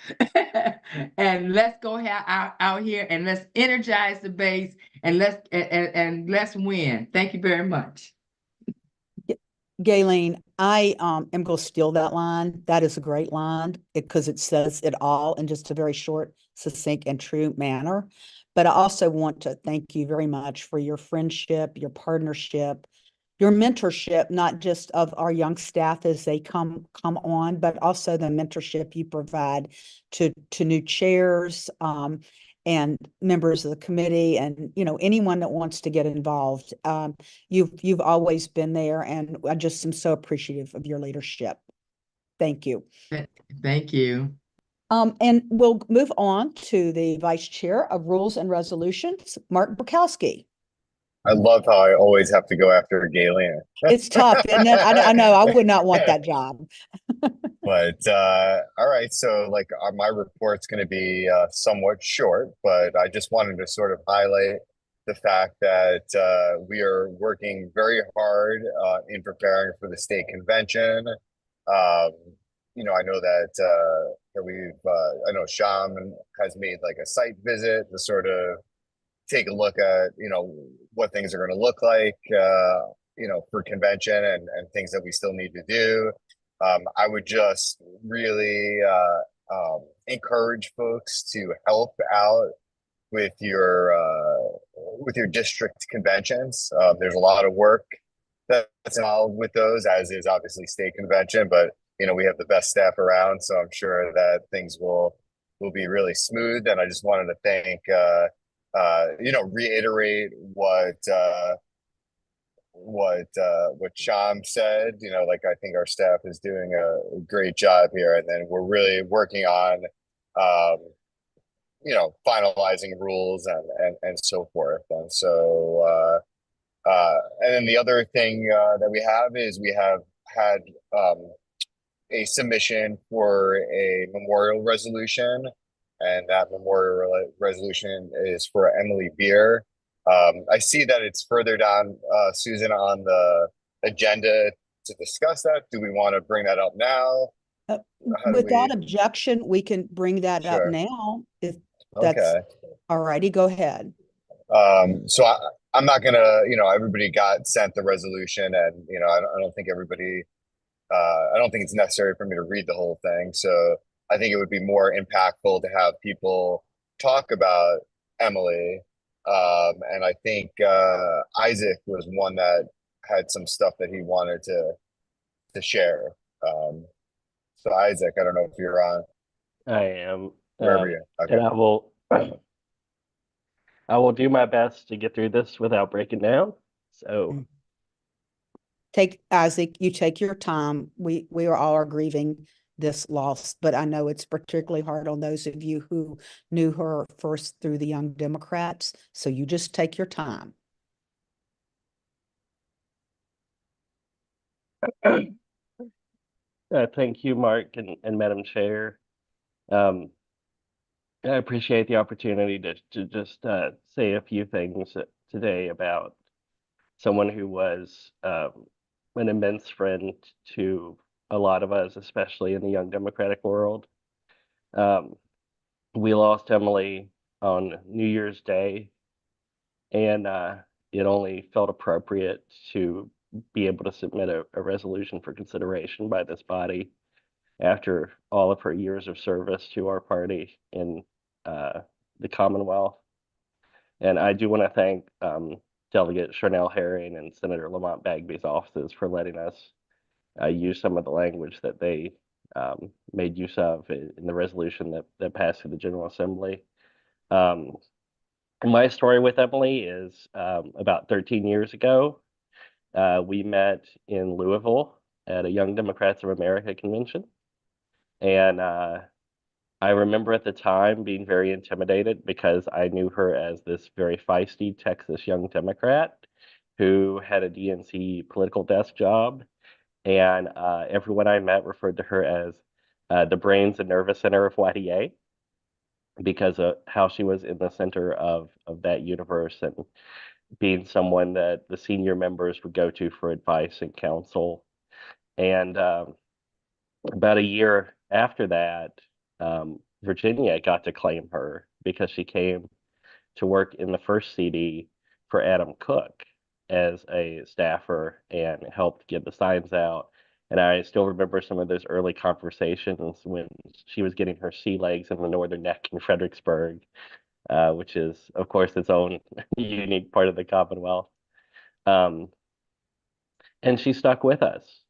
And let's go out here and let's energize the base and let's win. Thank you very much. Gayleen, I am going to steal that line. That is a great line because it says it all in just a very short, succinct, and true manner. But I also want to thank you very much for your friendship, your partnership, your mentorship, not just of our young staff as they come on, but also the mentorship you provide to new chairs and members of the committee, and anyone that wants to get involved. You've always been there, and I just am so appreciative of your leadership. Thank you. Thank you. And we'll move on to the Vice Chair of Rules and Resolutions, Mark Burkowski. I love how I always have to go after Gayleen. It's tough, isn't it? I know I would not want that job. But all right, so my report's going to be somewhat short, but I just wanted to sort of highlight the fact that we are working very hard in preparing for the state convention. I know that I know Sham has made a site visit to sort of take a look at, what things are going to look like, for convention and things that we still need to do. I would just really encourage folks to help out with your with your district conventions. There's a lot of work that's involved with those, as is obviously state convention, but we have the best staff around, so I'm sure that things will be really smooth. And I just wanted to thank reiterate what Sham said. I think our staff is doing a great job here, and then we're really working on finalizing rules and so forth. And so and then the other thing that we have is we have had a submission for a memorial resolution, and that memorial resolution is for Emily Beer. I see that it's further down, Susan, on the agenda to discuss that. Do we want to bring that up now? Without objection, we can bring that up now if that's Okay. all righty. Go ahead. So I'm not gonna, everybody got sent the resolution, and I don't think everybody. I don't think it's necessary for me to read the whole thing. So I think it would be more impactful to have people talk about Emily. And I think Isaac was one that had some stuff that he wanted to share. So Isaac, I don't know if you're on. I am. Wherever you are. Okay. And I will do my best to get through this without breaking down. So Isaac, you take your time. We are all grieving this loss, but I know it's particularly hard on those of you who knew her first through the Young Democrats. So you just take your time. Thank you, Mark and Madam Chair. I appreciate the opportunity to just say a few things today about someone who was an immense friend to a lot of us, especially in the Young Democratic world. We lost Emily on New Year's Day, and it only felt appropriate to be able to submit a resolution for consideration by this body after all of her years of service to our party in the Commonwealth. And I do want to thank Delegate Charnel Herring and Senator Lamont Bagby's offices for letting us use some of the language that they made use of in the resolution that passed through the General Assembly. My story with Emily is about 13 years ago. We met in Louisville at a Young Democrats of America convention. And I remember at the time being very intimidated because I knew her as this very feisty Texas Young Democrat who had a DNC political desk job. And everyone I met referred to her as the brains and nervous center of YDA because of how she was in the center of that universe and being someone that the senior members would go to for advice and counsel. And about a year after that, Virginia got to claim her because she came to work in the first CD for Adam Cook as a staffer and helped get the signs out. And I still remember some of those early conversations when she was getting her sea legs in the Northern Neck in Fredericksburg, which is, of course, its own unique part of the Commonwealth. And she stuck with us.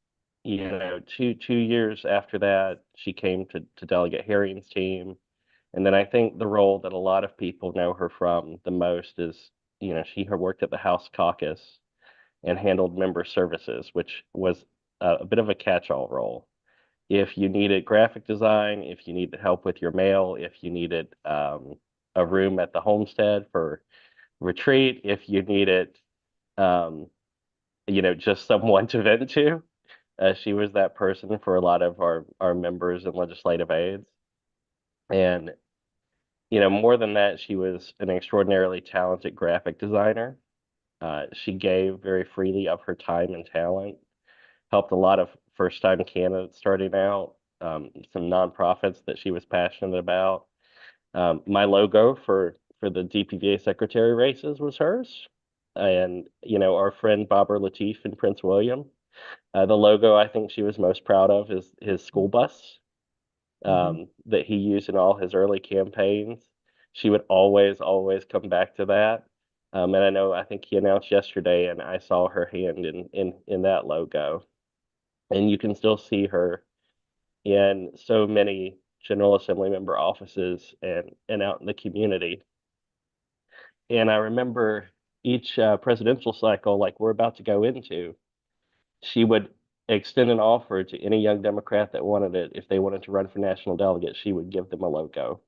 2 years after that, she came to Delegate Herring's team. And then I think the role that a lot of people know her from the most is, she had worked at the House Caucus and handled member services, which was a bit of a catch-all role. If you needed graphic design, if you needed help with your mail, if you needed a room at the homestead for retreat, if you needed, just someone to vent to, she was that person for a lot of our members and legislative aides. And, more than that, she was an extraordinarily talented graphic designer. She gave very freely of her time and talent, helped a lot of first-time candidates starting out, some nonprofits that she was passionate about. My logo for the DPVA secretary races was hers. And, our friend Baber Latif in Prince William, the logo I think she was most proud of is his school bus that he used in all his early campaigns. She would always come back to that. And I think he announced yesterday, and I saw her hand in that logo. And you can still see her in so many General Assembly member offices and out in the community. And I remember each presidential cycle, like we're about to go into, she would extend an offer to any young Democrat that wanted it. If they wanted to run for national delegate, she would give them a logo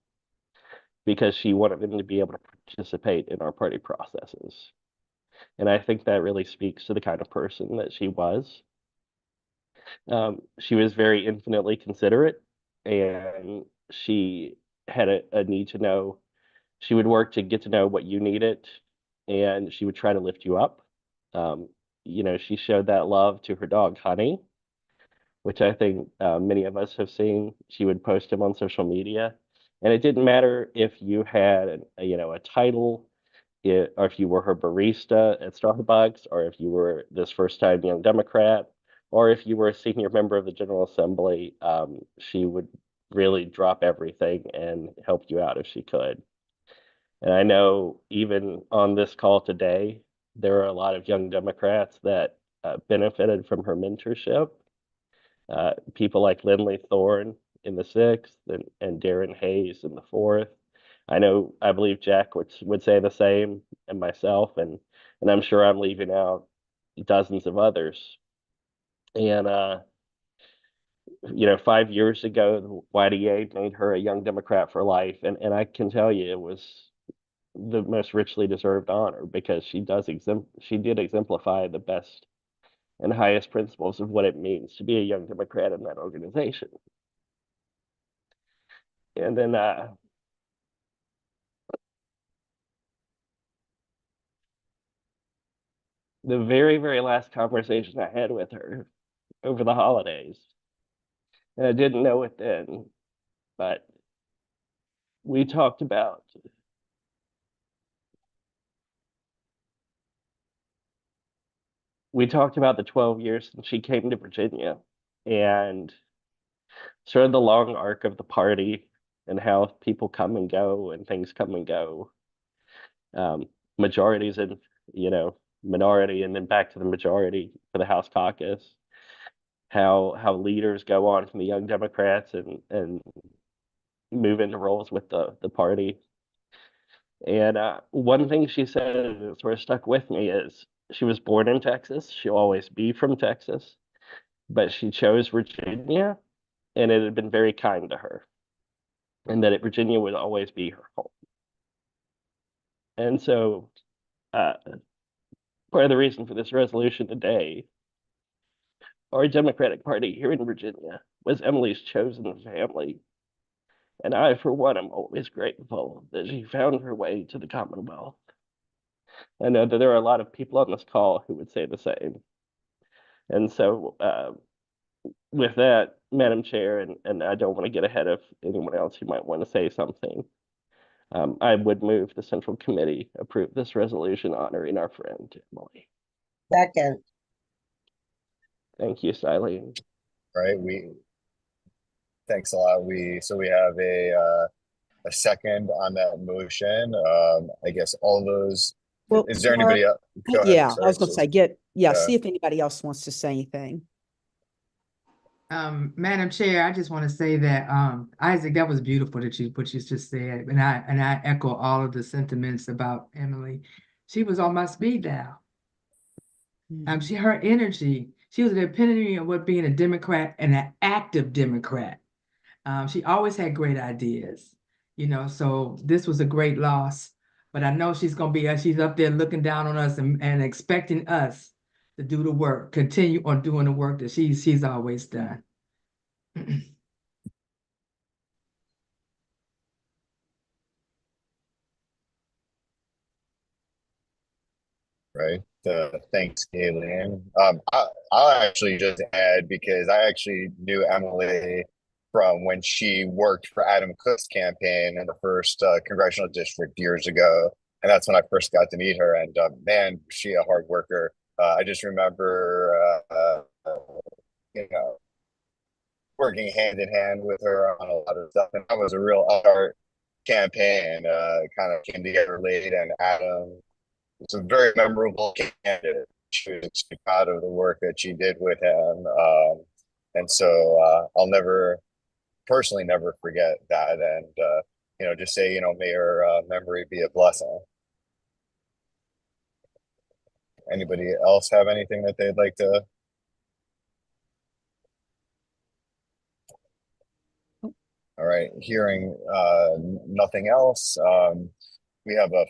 because she wanted them to be able to participate in our party processes. And I think that really speaks to the kind of person that she was. She was very infinitely considerate, and she had a need to know. She would work to get to know what you needed, and she would try to lift you up. She showed that love to her dog, Honey, which I think many of us have seen. She would post him on social media, and it didn't matter if you had a title, or if you were her barista at Starbucks, or if you were this first-time young Democrat, or if you were a senior member of the General Assembly. She would really drop everything and help you out if she could. And I know even on this call today, there are a lot of young Democrats that benefited from her mentorship. People like Lindley Thorne in the 6th and Darren Hayes in the 4th. I believe Jack would say the same, and myself, and I'm sure I'm leaving out dozens of others. And 5 years ago, the YDA made her a Young Democrat for life, and I can tell you it was the most richly deserved honor, because she did exemplify the best and highest principles of what it means to be a young Democrat in that organization. And then the very, very last conversation I had with her over the holidays, and I didn't know it then, but we talked about the 12 years since she came to Virginia, and sort of the long arc of the party, and how people come and go and things come and go. Majorities and minority, and then back to the majority for the House caucus. How leaders go on from the Young Democrats and move into roles with the party. And one thing she said that sort of stuck with me is she was born in Texas. She'll always be from Texas, but she chose Virginia, and it had been very kind to her, and that Virginia would always be her home. And so part of the reason for this resolution today, our Democratic Party here in Virginia was Emily's chosen family. And I, for one, am always grateful that she found her way to the Commonwealth. I know that there are a lot of people on this call who would say the same. And so with that, Madam Chair, and I don't want to get ahead of anyone else who might want to say something, I would move the Central Committee approve this resolution honoring our friend, Emily. Second. Thank you, Silene. Right, thanks a lot. We have a second on that motion. I guess all those. Well, is there anybody else? Go ahead, yeah, I sorry, was going to Susan. say, see if anybody else wants to say anything. Madam Chair, I just want to say that Isaac, that was beautiful what you just said, and I echo all of the sentiments about Emily. She was on my speed dial. Her energy. She was the epitome of what being a Democrat, and an active Democrat. She always had great ideas, so this was a great loss. But I know she's going to be, she's up there looking down on us and expecting us to do the work, continue on doing the work that she's always done. Right. Thanks, Galen. I'll actually just add, because I actually knew Emily from when she worked for Adam Cook's campaign in the first congressional district years ago. And that's when I first got to meet her. And man, was she a hard worker. I just remember, working hand in hand with her on a lot of stuff. And that was a real art campaign, kind of came together late, and Adam was a very memorable candidate. She was proud of the work that she did with him. And so I'll personally never forget that. And, just say, may her memory be a blessing. Anybody else have anything that they'd like to? All right, hearing nothing else. We have a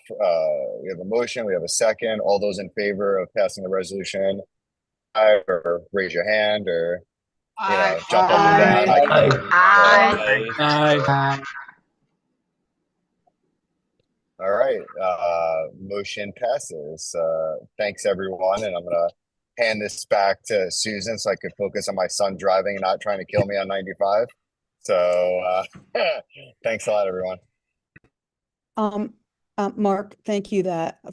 motion, we have a second. All those in favor of passing the resolution, or raise your hand, or jump up and down. Aye. All right, motion passes. Thanks everyone, and I'm gonna hand this back to Susan so I could focus on my son driving and not trying to kill me on 95. So thanks a lot, everyone. Mark, thank you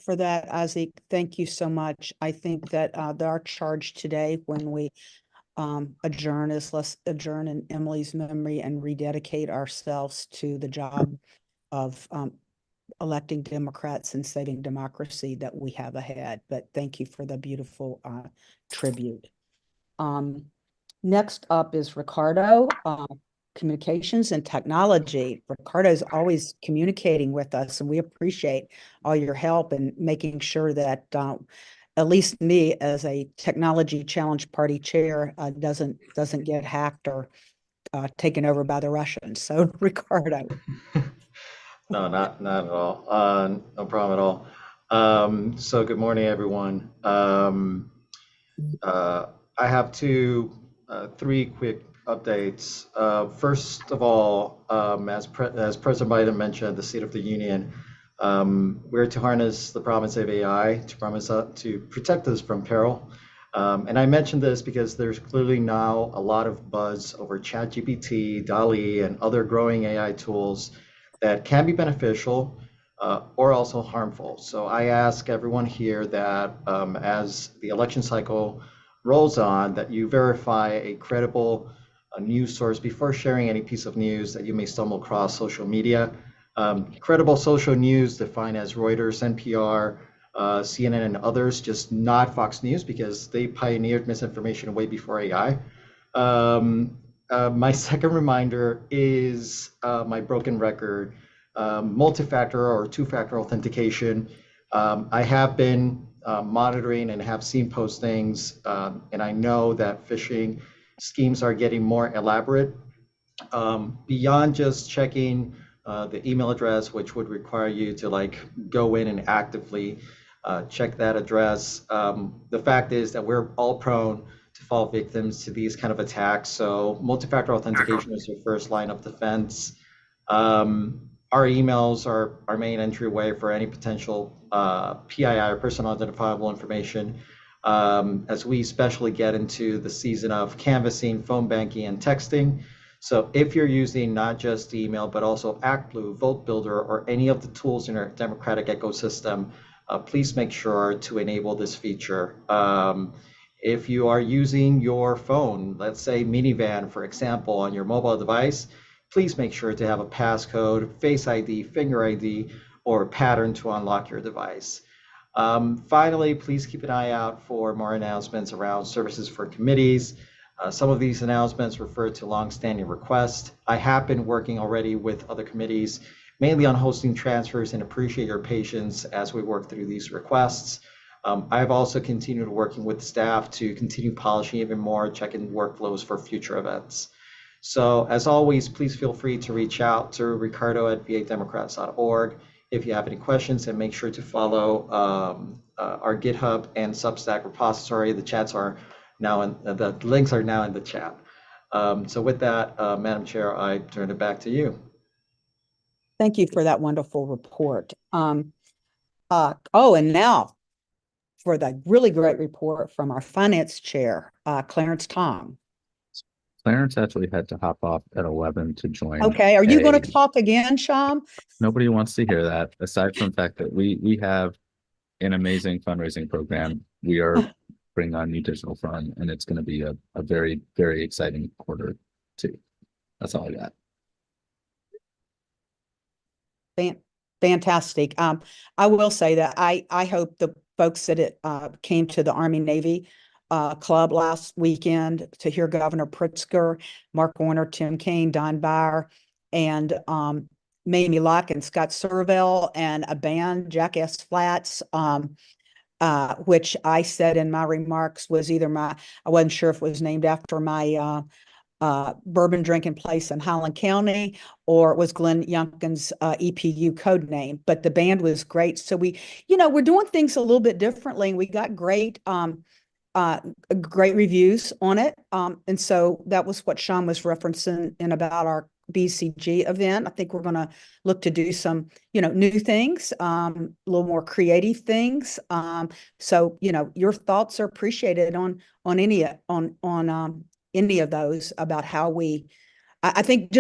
for that, Isaac. Thank you so much. I think that our charge today when we adjourn is let's adjourn in Emily's memory and rededicate ourselves to the job of electing Democrats and saving democracy that we have ahead. But thank you for the beautiful tribute. Next up is Ricardo. Communications and technology. Ricardo's always communicating with us, and we appreciate all your help in making sure that at least me as a technology challenge party chair doesn't get hacked or taken over by the Russians. So Ricardo. No, not at all. No problem at all. So good morning, everyone. I have three quick updates. First of all, as President Biden mentioned at the State of the Union, we're to harness the promise of AI to protect us from peril. And I mentioned this because there's clearly now a lot of buzz over ChatGPT, DALL-E, and other growing AI tools that can be beneficial or also harmful. So I ask everyone here that as the election cycle rolls on, that you verify a credible news source before sharing any piece of news that you may stumble across social media. Credible social news defined as Reuters, NPR, CNN, and others, just not Fox News, because they pioneered misinformation way before AI. My second reminder is my broken record, multi-factor or two-factor authentication. I have been monitoring and have seen postings, and I know that phishing schemes are getting more elaborate. Beyond just checking the email address, which would require you to go in and actively check that address. The fact is that we're all prone to fall victims to these kind of attacks. So multi-factor authentication is your first line of defense. Our emails are our main entryway for any potential PII or personal identifiable information, as we especially get into the season of canvassing, phone banking, and texting. So if you're using not just email, but also ActBlue, Vote Builder, or any of the tools in our democratic ecosystem, please make sure to enable this feature. If you are using your phone, let's say Minivan, for example, on your mobile device, please make sure to have a passcode, Face ID, Finger ID, or pattern to unlock your device. Finally, please keep an eye out for more announcements around services for committees. Some of these announcements refer to longstanding requests. I have been working already with other committees, mainly on hosting transfers, and appreciate your patience as we work through these requests. I've also continued working with staff to continue polishing even more, checking workflows for future events. So as always, please feel free to reach out to ricardo@vademocrats.org if you have any questions, and make sure to follow our GitHub and Substack repository. The links are now in the chat. So with that, Madam Chair, I turn it back to you. Thank you for that wonderful report. And now for the really great report from our finance chair, Clarence Tong. Clarence actually had to hop off at 11 to join. Okay, are you going to talk again, Sham? Nobody wants to hear that, aside from the fact that we have an amazing fundraising program. We are bringing on new digital fund, and it's going to be a very, very exciting quarter too. That's all I got. Fantastic. I will say that I hope the folks that came to the Army Navy club last weekend to hear Governor Pritzker, Mark Warner, Tim Kaine, Don Beyer, and Mamie Locke and Scott Servell, and a band, Jackass Flats, which I said in my remarks was either I wasn't sure if it was named after my bourbon drinking place in Highland County, or it was Glenn Youngkin's EPU code name, but the band was great. So we're doing things a little bit differently, and we got great reviews on it. And so that was what Sean was referencing in about our BCG event. I think we're going to look to do some, new things, a little more creative things. So, your thoughts are appreciated on any of those about how I think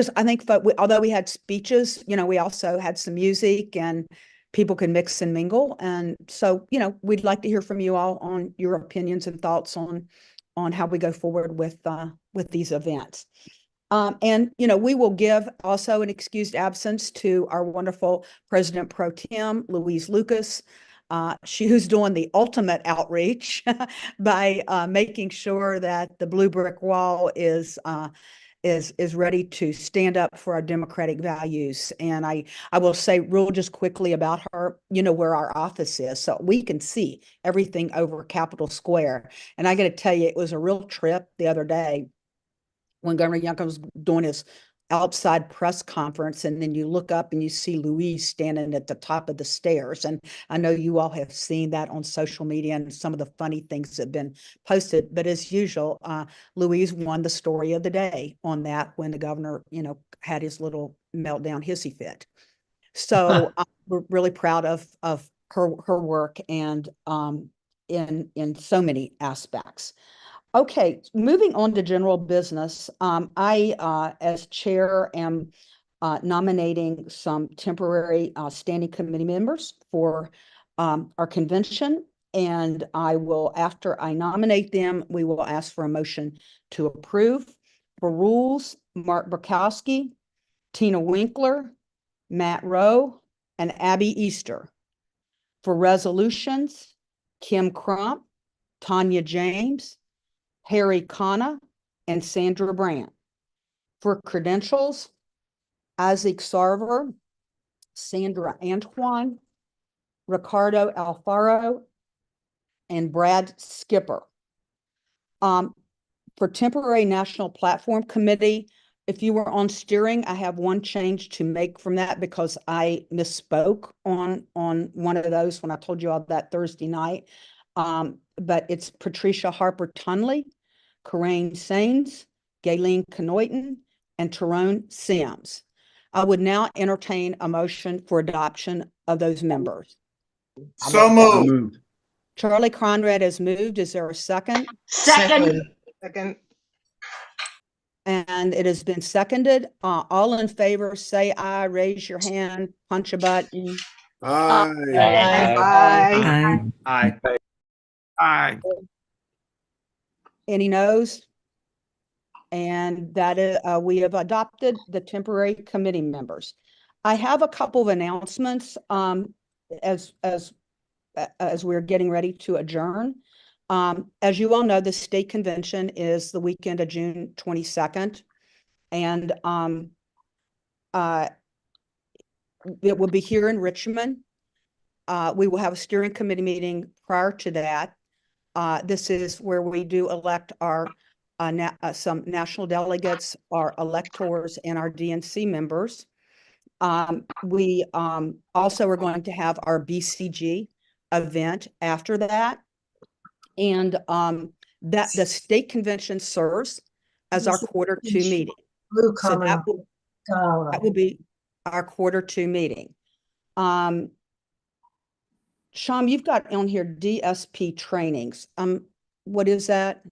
although we had speeches, we also had some music and people can mix and mingle. And so, we'd like to hear from you all on your opinions and thoughts on how we go forward with these events. And, we will give also an excused absence to our wonderful President Pro Tem, Louise Lucas. Who's doing the ultimate outreach by making sure that the Blue Brick Wall is ready to stand up for our democratic values. And I will say real just quickly about her, where our office is, so we can see everything over Capitol Square. And I got to tell you, it was a real trip the other day when Governor Youngkin was doing his outside press conference, and then you look up and you see Louise standing at the top of the stairs. And I know you all have seen that on social media and some of the funny things that have been posted. But as usual, Louise won the story of the day on that when the governor, had his little meltdown hissy fit. So we're really proud of her work and in so many aspects. Okay, moving on to general business. I, as chair, am nominating some temporary standing committee members for our convention. And after I nominate them, we will ask for a motion to approve. For rules, Mark Burkowski, Tina Winkler, Matt Rowe, and Abby Easter. For resolutions, Kim Crump, Tanya James, Harry Kana, and Sandra Brandt. For credentials, Isaac Sarver, Sandra Antoine, Ricardo Alfaro, and Brad Skipper. For temporary national platform committee, if you were on steering, I have one change to make from that because I misspoke on one of those when I told you all that Thursday night. But it's Patricia Harper Tunley, Coraine Sains, Gayleen Knoyton, and Tyrone Sims. I would now entertain a motion for adoption of those members. So moved. Charlie Conrad has moved. Is there a second? Second. And it has been seconded. All in favor, say aye, raise your hand, punch a button. Aye. Aye. Aye. Aye. Any noes? And that is, we have adopted the temporary committee members. I have a couple of announcements as we're getting ready to adjourn. As you all know, the state convention is the weekend of June 22nd. And it will be here in Richmond. We will have a steering committee meeting prior to that. This is where we do elect our some national delegates, our electors, and our DNC members. We also are going to have our BCG event after that. And that the state convention serves as our quarter two meeting. So that will be our quarter two meeting. Sean, you've got on here DSP trainings. What is that?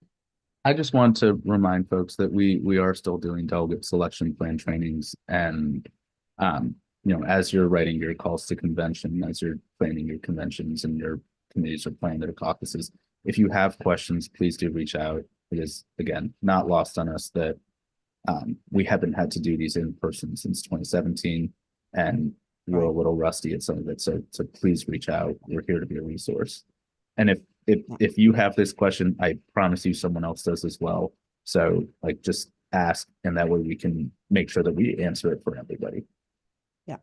I just want to remind folks that we are still doing delegate selection plan trainings, and as you're writing your calls to convention, as you're planning your conventions and your committees are planning their caucuses, if you have questions, please do reach out. It is, again, not lost on us that we haven't had to do these in person since 2017, and you're a little rusty at some of it. So please reach out. We're here to be a resource. And if you have this question, I promise you someone else does as well. So like just ask, and that way we can make sure that we answer it for everybody. Yeah.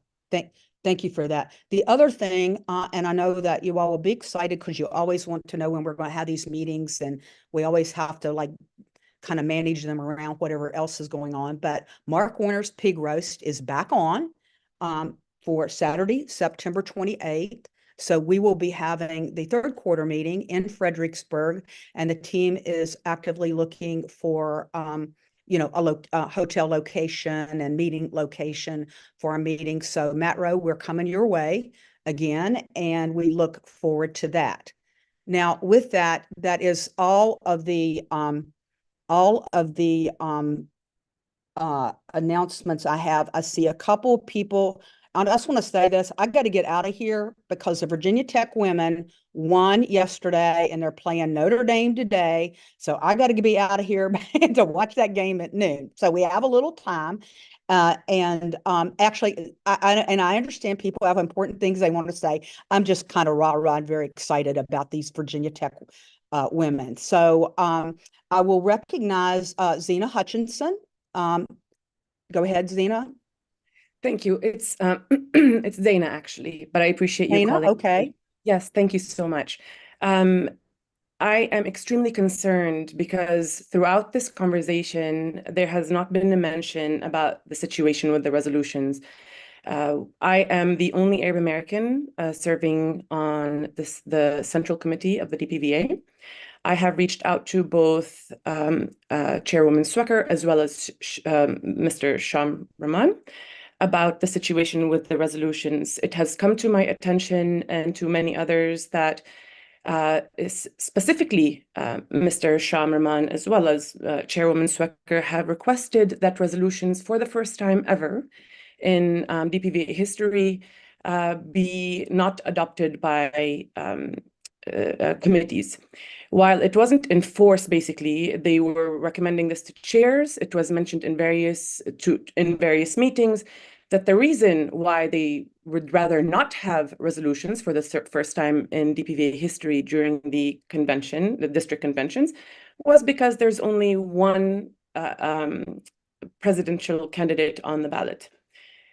Thank you for that. The other thing, and I know that you all will be excited because you always want to know when we're going to have these meetings, and we always have to like kind of manage them around whatever else is going on. But Mark Warner's Pig Roast is back on for Saturday, September 28th. So we will be having the third quarter meeting in Fredericksburg, and the team is actively looking for a hotel location and meeting location for our meeting. So Matt Rowe, we're coming your way again, and we look forward to that. Now, with that, that is all of the announcements I have. I see a couple of people. I just want to say this. I got to get out of here because the Virginia Tech women won yesterday and they're playing Notre Dame today. So I got to be out of here to watch that game at noon. So we have a little time. Actually, I understand people have important things they want to say. I'm just kind of rah-rah and very excited about these Virginia Tech women. So I will recognize Zena Hutchinson. Go ahead, Zena. Thank you. It's it's Dana actually, but I appreciate you Dana, calling. okay. Yes, thank you so much. I am extremely concerned because throughout this conversation, there has not been a mention about the situation with the resolutions. I am the only Arab American serving on the Central Committee of the DPVA. I have reached out to both Chairwoman Swecker as well as Mr. Sham Rahman about the situation with the resolutions. It has come to my attention and to many others that specifically Mr. Sham Rahman as well as Chairwoman Swecker have requested that resolutions for the first time ever in DPVA history be not adopted by committees. While it wasn't enforced, basically, they were recommending this to chairs. It was mentioned in various meetings that the reason why they would rather not have resolutions for the first time in DPVA history during the convention, the district conventions, was because there's only one presidential candidate on the ballot.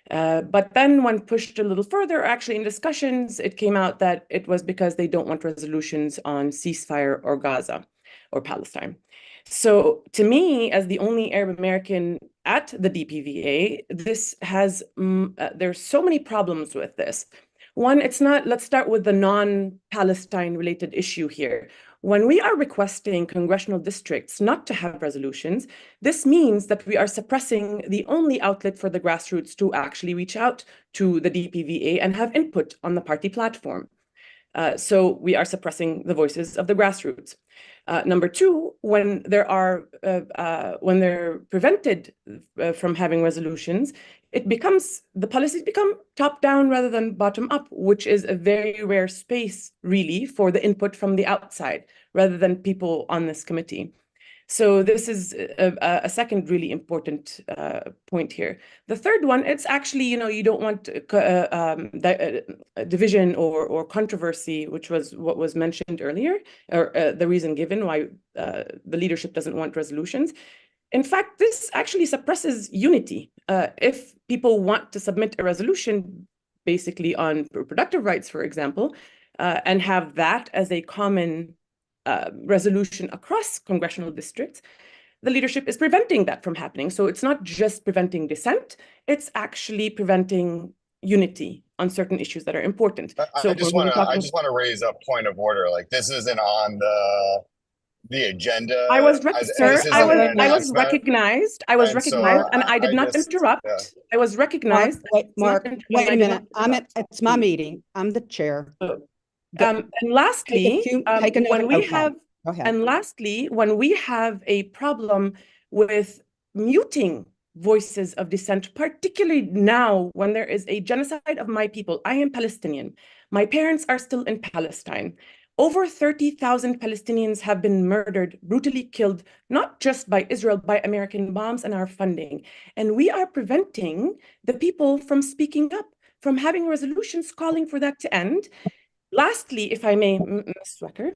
But then when pushed a little further, actually in discussions, it came out that it was because they don't want resolutions on ceasefire or Gaza or Palestine. So to me, as the only Arab American at the DPVA, this has, there's so many problems with this. One, it's not, let's start with the non-Palestine related issue here. When we are requesting congressional districts not to have resolutions, this means that we are suppressing the only outlet for the grassroots to actually reach out to the DPVA and have input on the party platform. So we are suppressing the voices of the grassroots. Number two, when they're prevented from having resolutions, the policies become top down rather than bottom up, which is a very rare space really for the input from the outside rather than people on this committee. So this is a second really important point here. The third one, it's actually, you don't want division or controversy, which was what was mentioned earlier, or the reason given why the leadership doesn't want resolutions. In fact, this actually suppresses unity. If people want to submit a resolution basically on reproductive rights, for example, and have that as a common resolution across congressional districts, the leadership is preventing that from happening. So it's not just preventing dissent, it's actually preventing unity on certain issues that are important. So I just want to raise a point of order. Like, this isn't on the agenda. I was recognized, and I did not interrupt. Yeah. I was recognized. Mark, wait a minute. It's my meeting. I'm the chair. And lastly, when we have a problem with muting voices of dissent, particularly now when there is a genocide of my people. I am Palestinian. My parents are still in Palestine. Over 30,000 Palestinians have been murdered, brutally killed, not just by Israel, by American bombs and our funding. And we are preventing the people from speaking up, from having resolutions calling for that to end. Lastly, if I may, Ms. Rucker.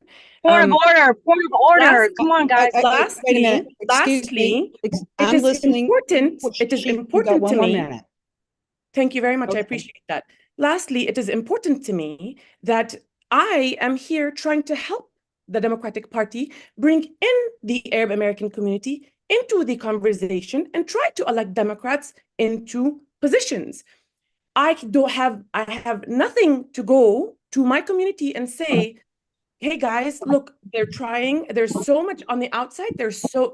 Point of order, point of order. last- Come on, guys. Wait a minute. Excuse Lastly, me. it I'm is listening. important. It is You got important one to more me. minute. Thank you very much. I Okay. appreciate that. Lastly, it is important to me that I am here trying to help the Democratic Party bring in the Arab American community into the conversation and try to elect Democrats into positions. I have nothing to go to my community and say, hey guys, look, they're trying. There's so much on the outside.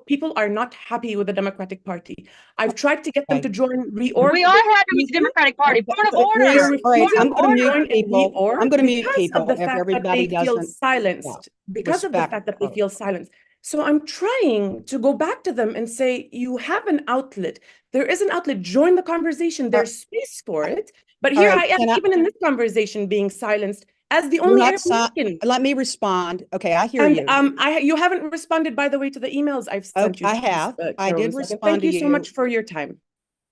People are not happy with the Democratic Party. I've tried to get them to join reorg. We are happy with the Democratic Party. Point of order. They're All right, refusing I'm going to to join mute in people. reorg I'm going to mute because people of the if fact that everybody they feel doesn't silenced. Because of the respect fact that they her. feel silenced. So I'm trying to go back to them and say, you have an outlet. There is an outlet. Join the conversation. There's space for it. But All here right, I am, can I- even in this conversation, being silenced as the You're only not Arab si- American. Let me respond. Okay, I hear And you. you haven't responded, by the way, to the emails I've sent you. I have. I did Carolyn. respond Thank to you so you. much for your time.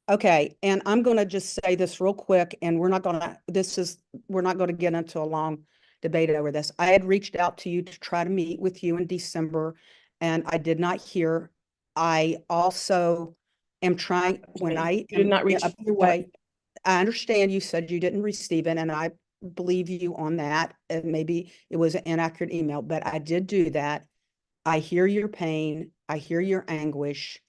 Okay, and I'm going to just say this real quick, and we're not going to get into a long debate over this. I had reached out to you to try to meet with you in December, and I did not hear. I also am trying, when I You did not reach up your way, I understand you said you didn't receive it, and I believe you on that. And maybe it was an inaccurate email, but I did do that. I hear your pain. I hear your anguish.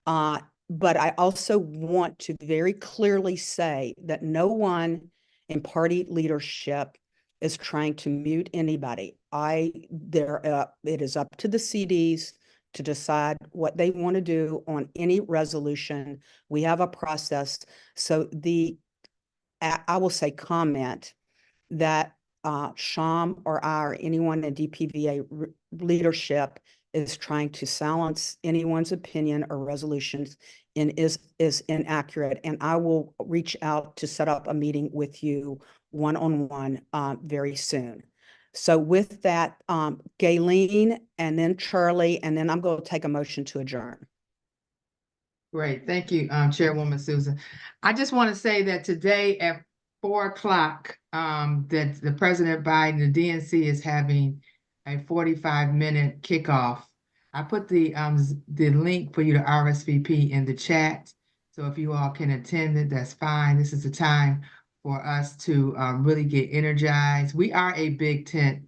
But I also want to very clearly say that no one in party leadership is trying to mute anybody. It is up to the CDs to decide what they want to do on any resolution. We have a process. So I will say comment that Sham or I or anyone in DPVA leadership is trying to silence anyone's opinion or resolutions and is inaccurate. And I will reach out to set up a meeting with you one-on-one very soon. So with that, Gayleen and then Charlie, and then I'm going to take a motion to adjourn. Great, thank you, Chairwoman Susan. I just want to say that today at 4 o'clock, that the President Biden, the DNC is having a 45-minute kickoff. I put the link for you to RSVP in the chat. So if you all can attend it, that's fine. This is the time for us to really get energized. We are a big tent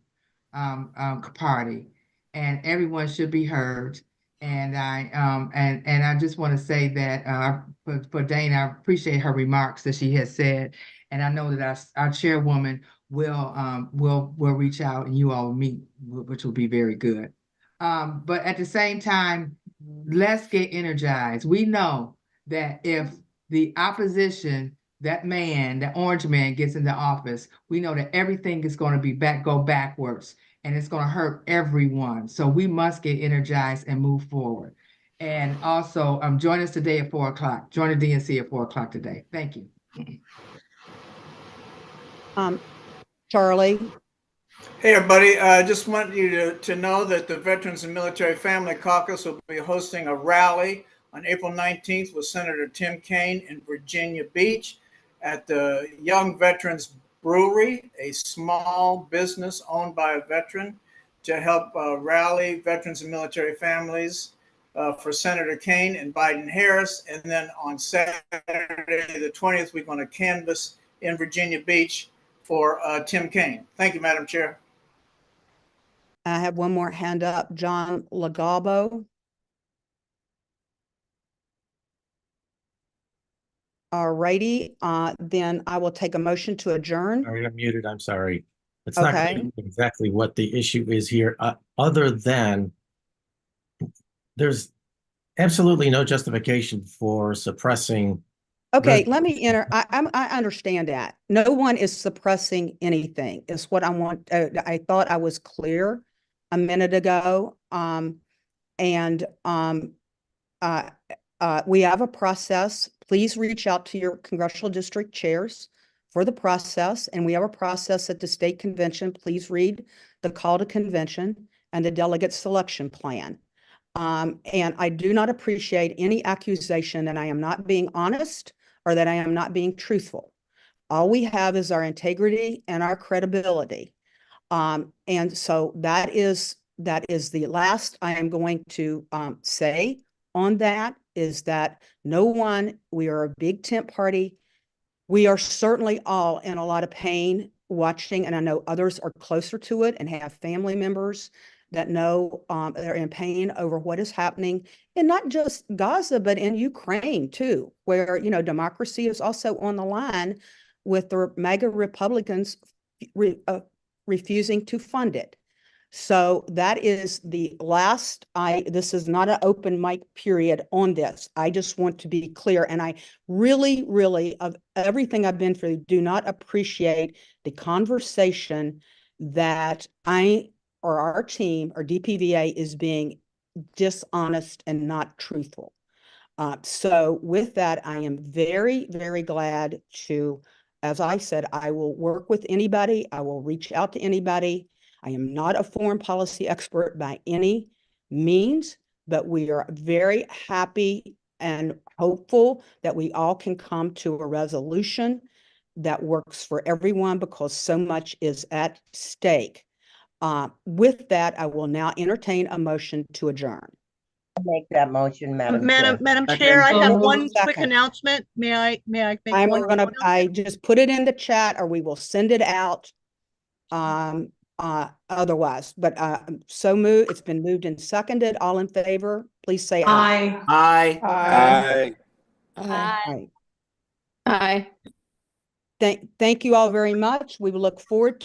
party, and everyone should be heard. And I just want to say that for Dana, I appreciate her remarks that she has said, and I know that our chairwoman will reach out and you all will meet, which will be very good. But at the same time, let's get energized. We know that if the opposition, that orange man gets into office, we know that everything is going to go backwards. And it's going to hurt everyone. So we must get energized and move forward. And also, join us today at 4 o'clock. Join the DNC at 4 o'clock today. Thank you. Charlie. Hey, everybody. I just want you to know that the Veterans and Military Family Caucus will be hosting a rally on April 19th with Senator Tim Kaine in Virginia Beach at the Young Veterans Brewery, a small business owned by a veteran, to help rally veterans and military families for Senator Kaine and Biden-Harris. And then on Saturday, the 20th, we're going to canvass in Virginia Beach for Tim Kaine. Thank you, Madam Chair. I have one more hand up, John Legabo. All righty, then I will take a motion to adjourn. Sorry, I'm muted. I'm sorry. It's Okay. not exactly what the issue is here, other than there's absolutely no justification for suppressing. Okay, let me enter. I understand that. No one is suppressing anything. Is what I want. I thought I was clear a minute ago. We have a process. Please reach out to your congressional district chairs for the process. And we have a process at the state convention. Please read the call to convention and the delegate selection plan. And I do not appreciate any accusation that I am not being honest or that I am not being truthful. All we have is our integrity and our credibility. And so that is the last I am going to say on that, is that we are a big tent party. We are certainly all in a lot of pain watching, and I know others are closer to it and have family members that know they're in pain over what is happening, and not just Gaza, but in Ukraine too, where, democracy is also on the line with the MAGA Republicans refusing to fund it. So that is the last. This is not an open mic period on this. I just want to be clear. And I really, really, of everything I've been through, do not appreciate the conversation that our team or DPVA is being dishonest and not truthful. So with that, I am very, very glad to, as I said, I will work with anybody. I will reach out to anybody. I am not a foreign policy expert by any means, but we are very happy and hopeful that we all can come to a resolution that works for everyone, because so much is at stake. With that, I will now entertain a motion to adjourn. Make that motion, Madam Chair. Madam Chair, I have one quick Second. announcement. May I make one? I just put it in the chat, or we will send it out otherwise, but so moved. It's been moved and seconded. All in favor, please say aye. Aye. Aye. Aye. Aye. Thank you all very much. We will look forward to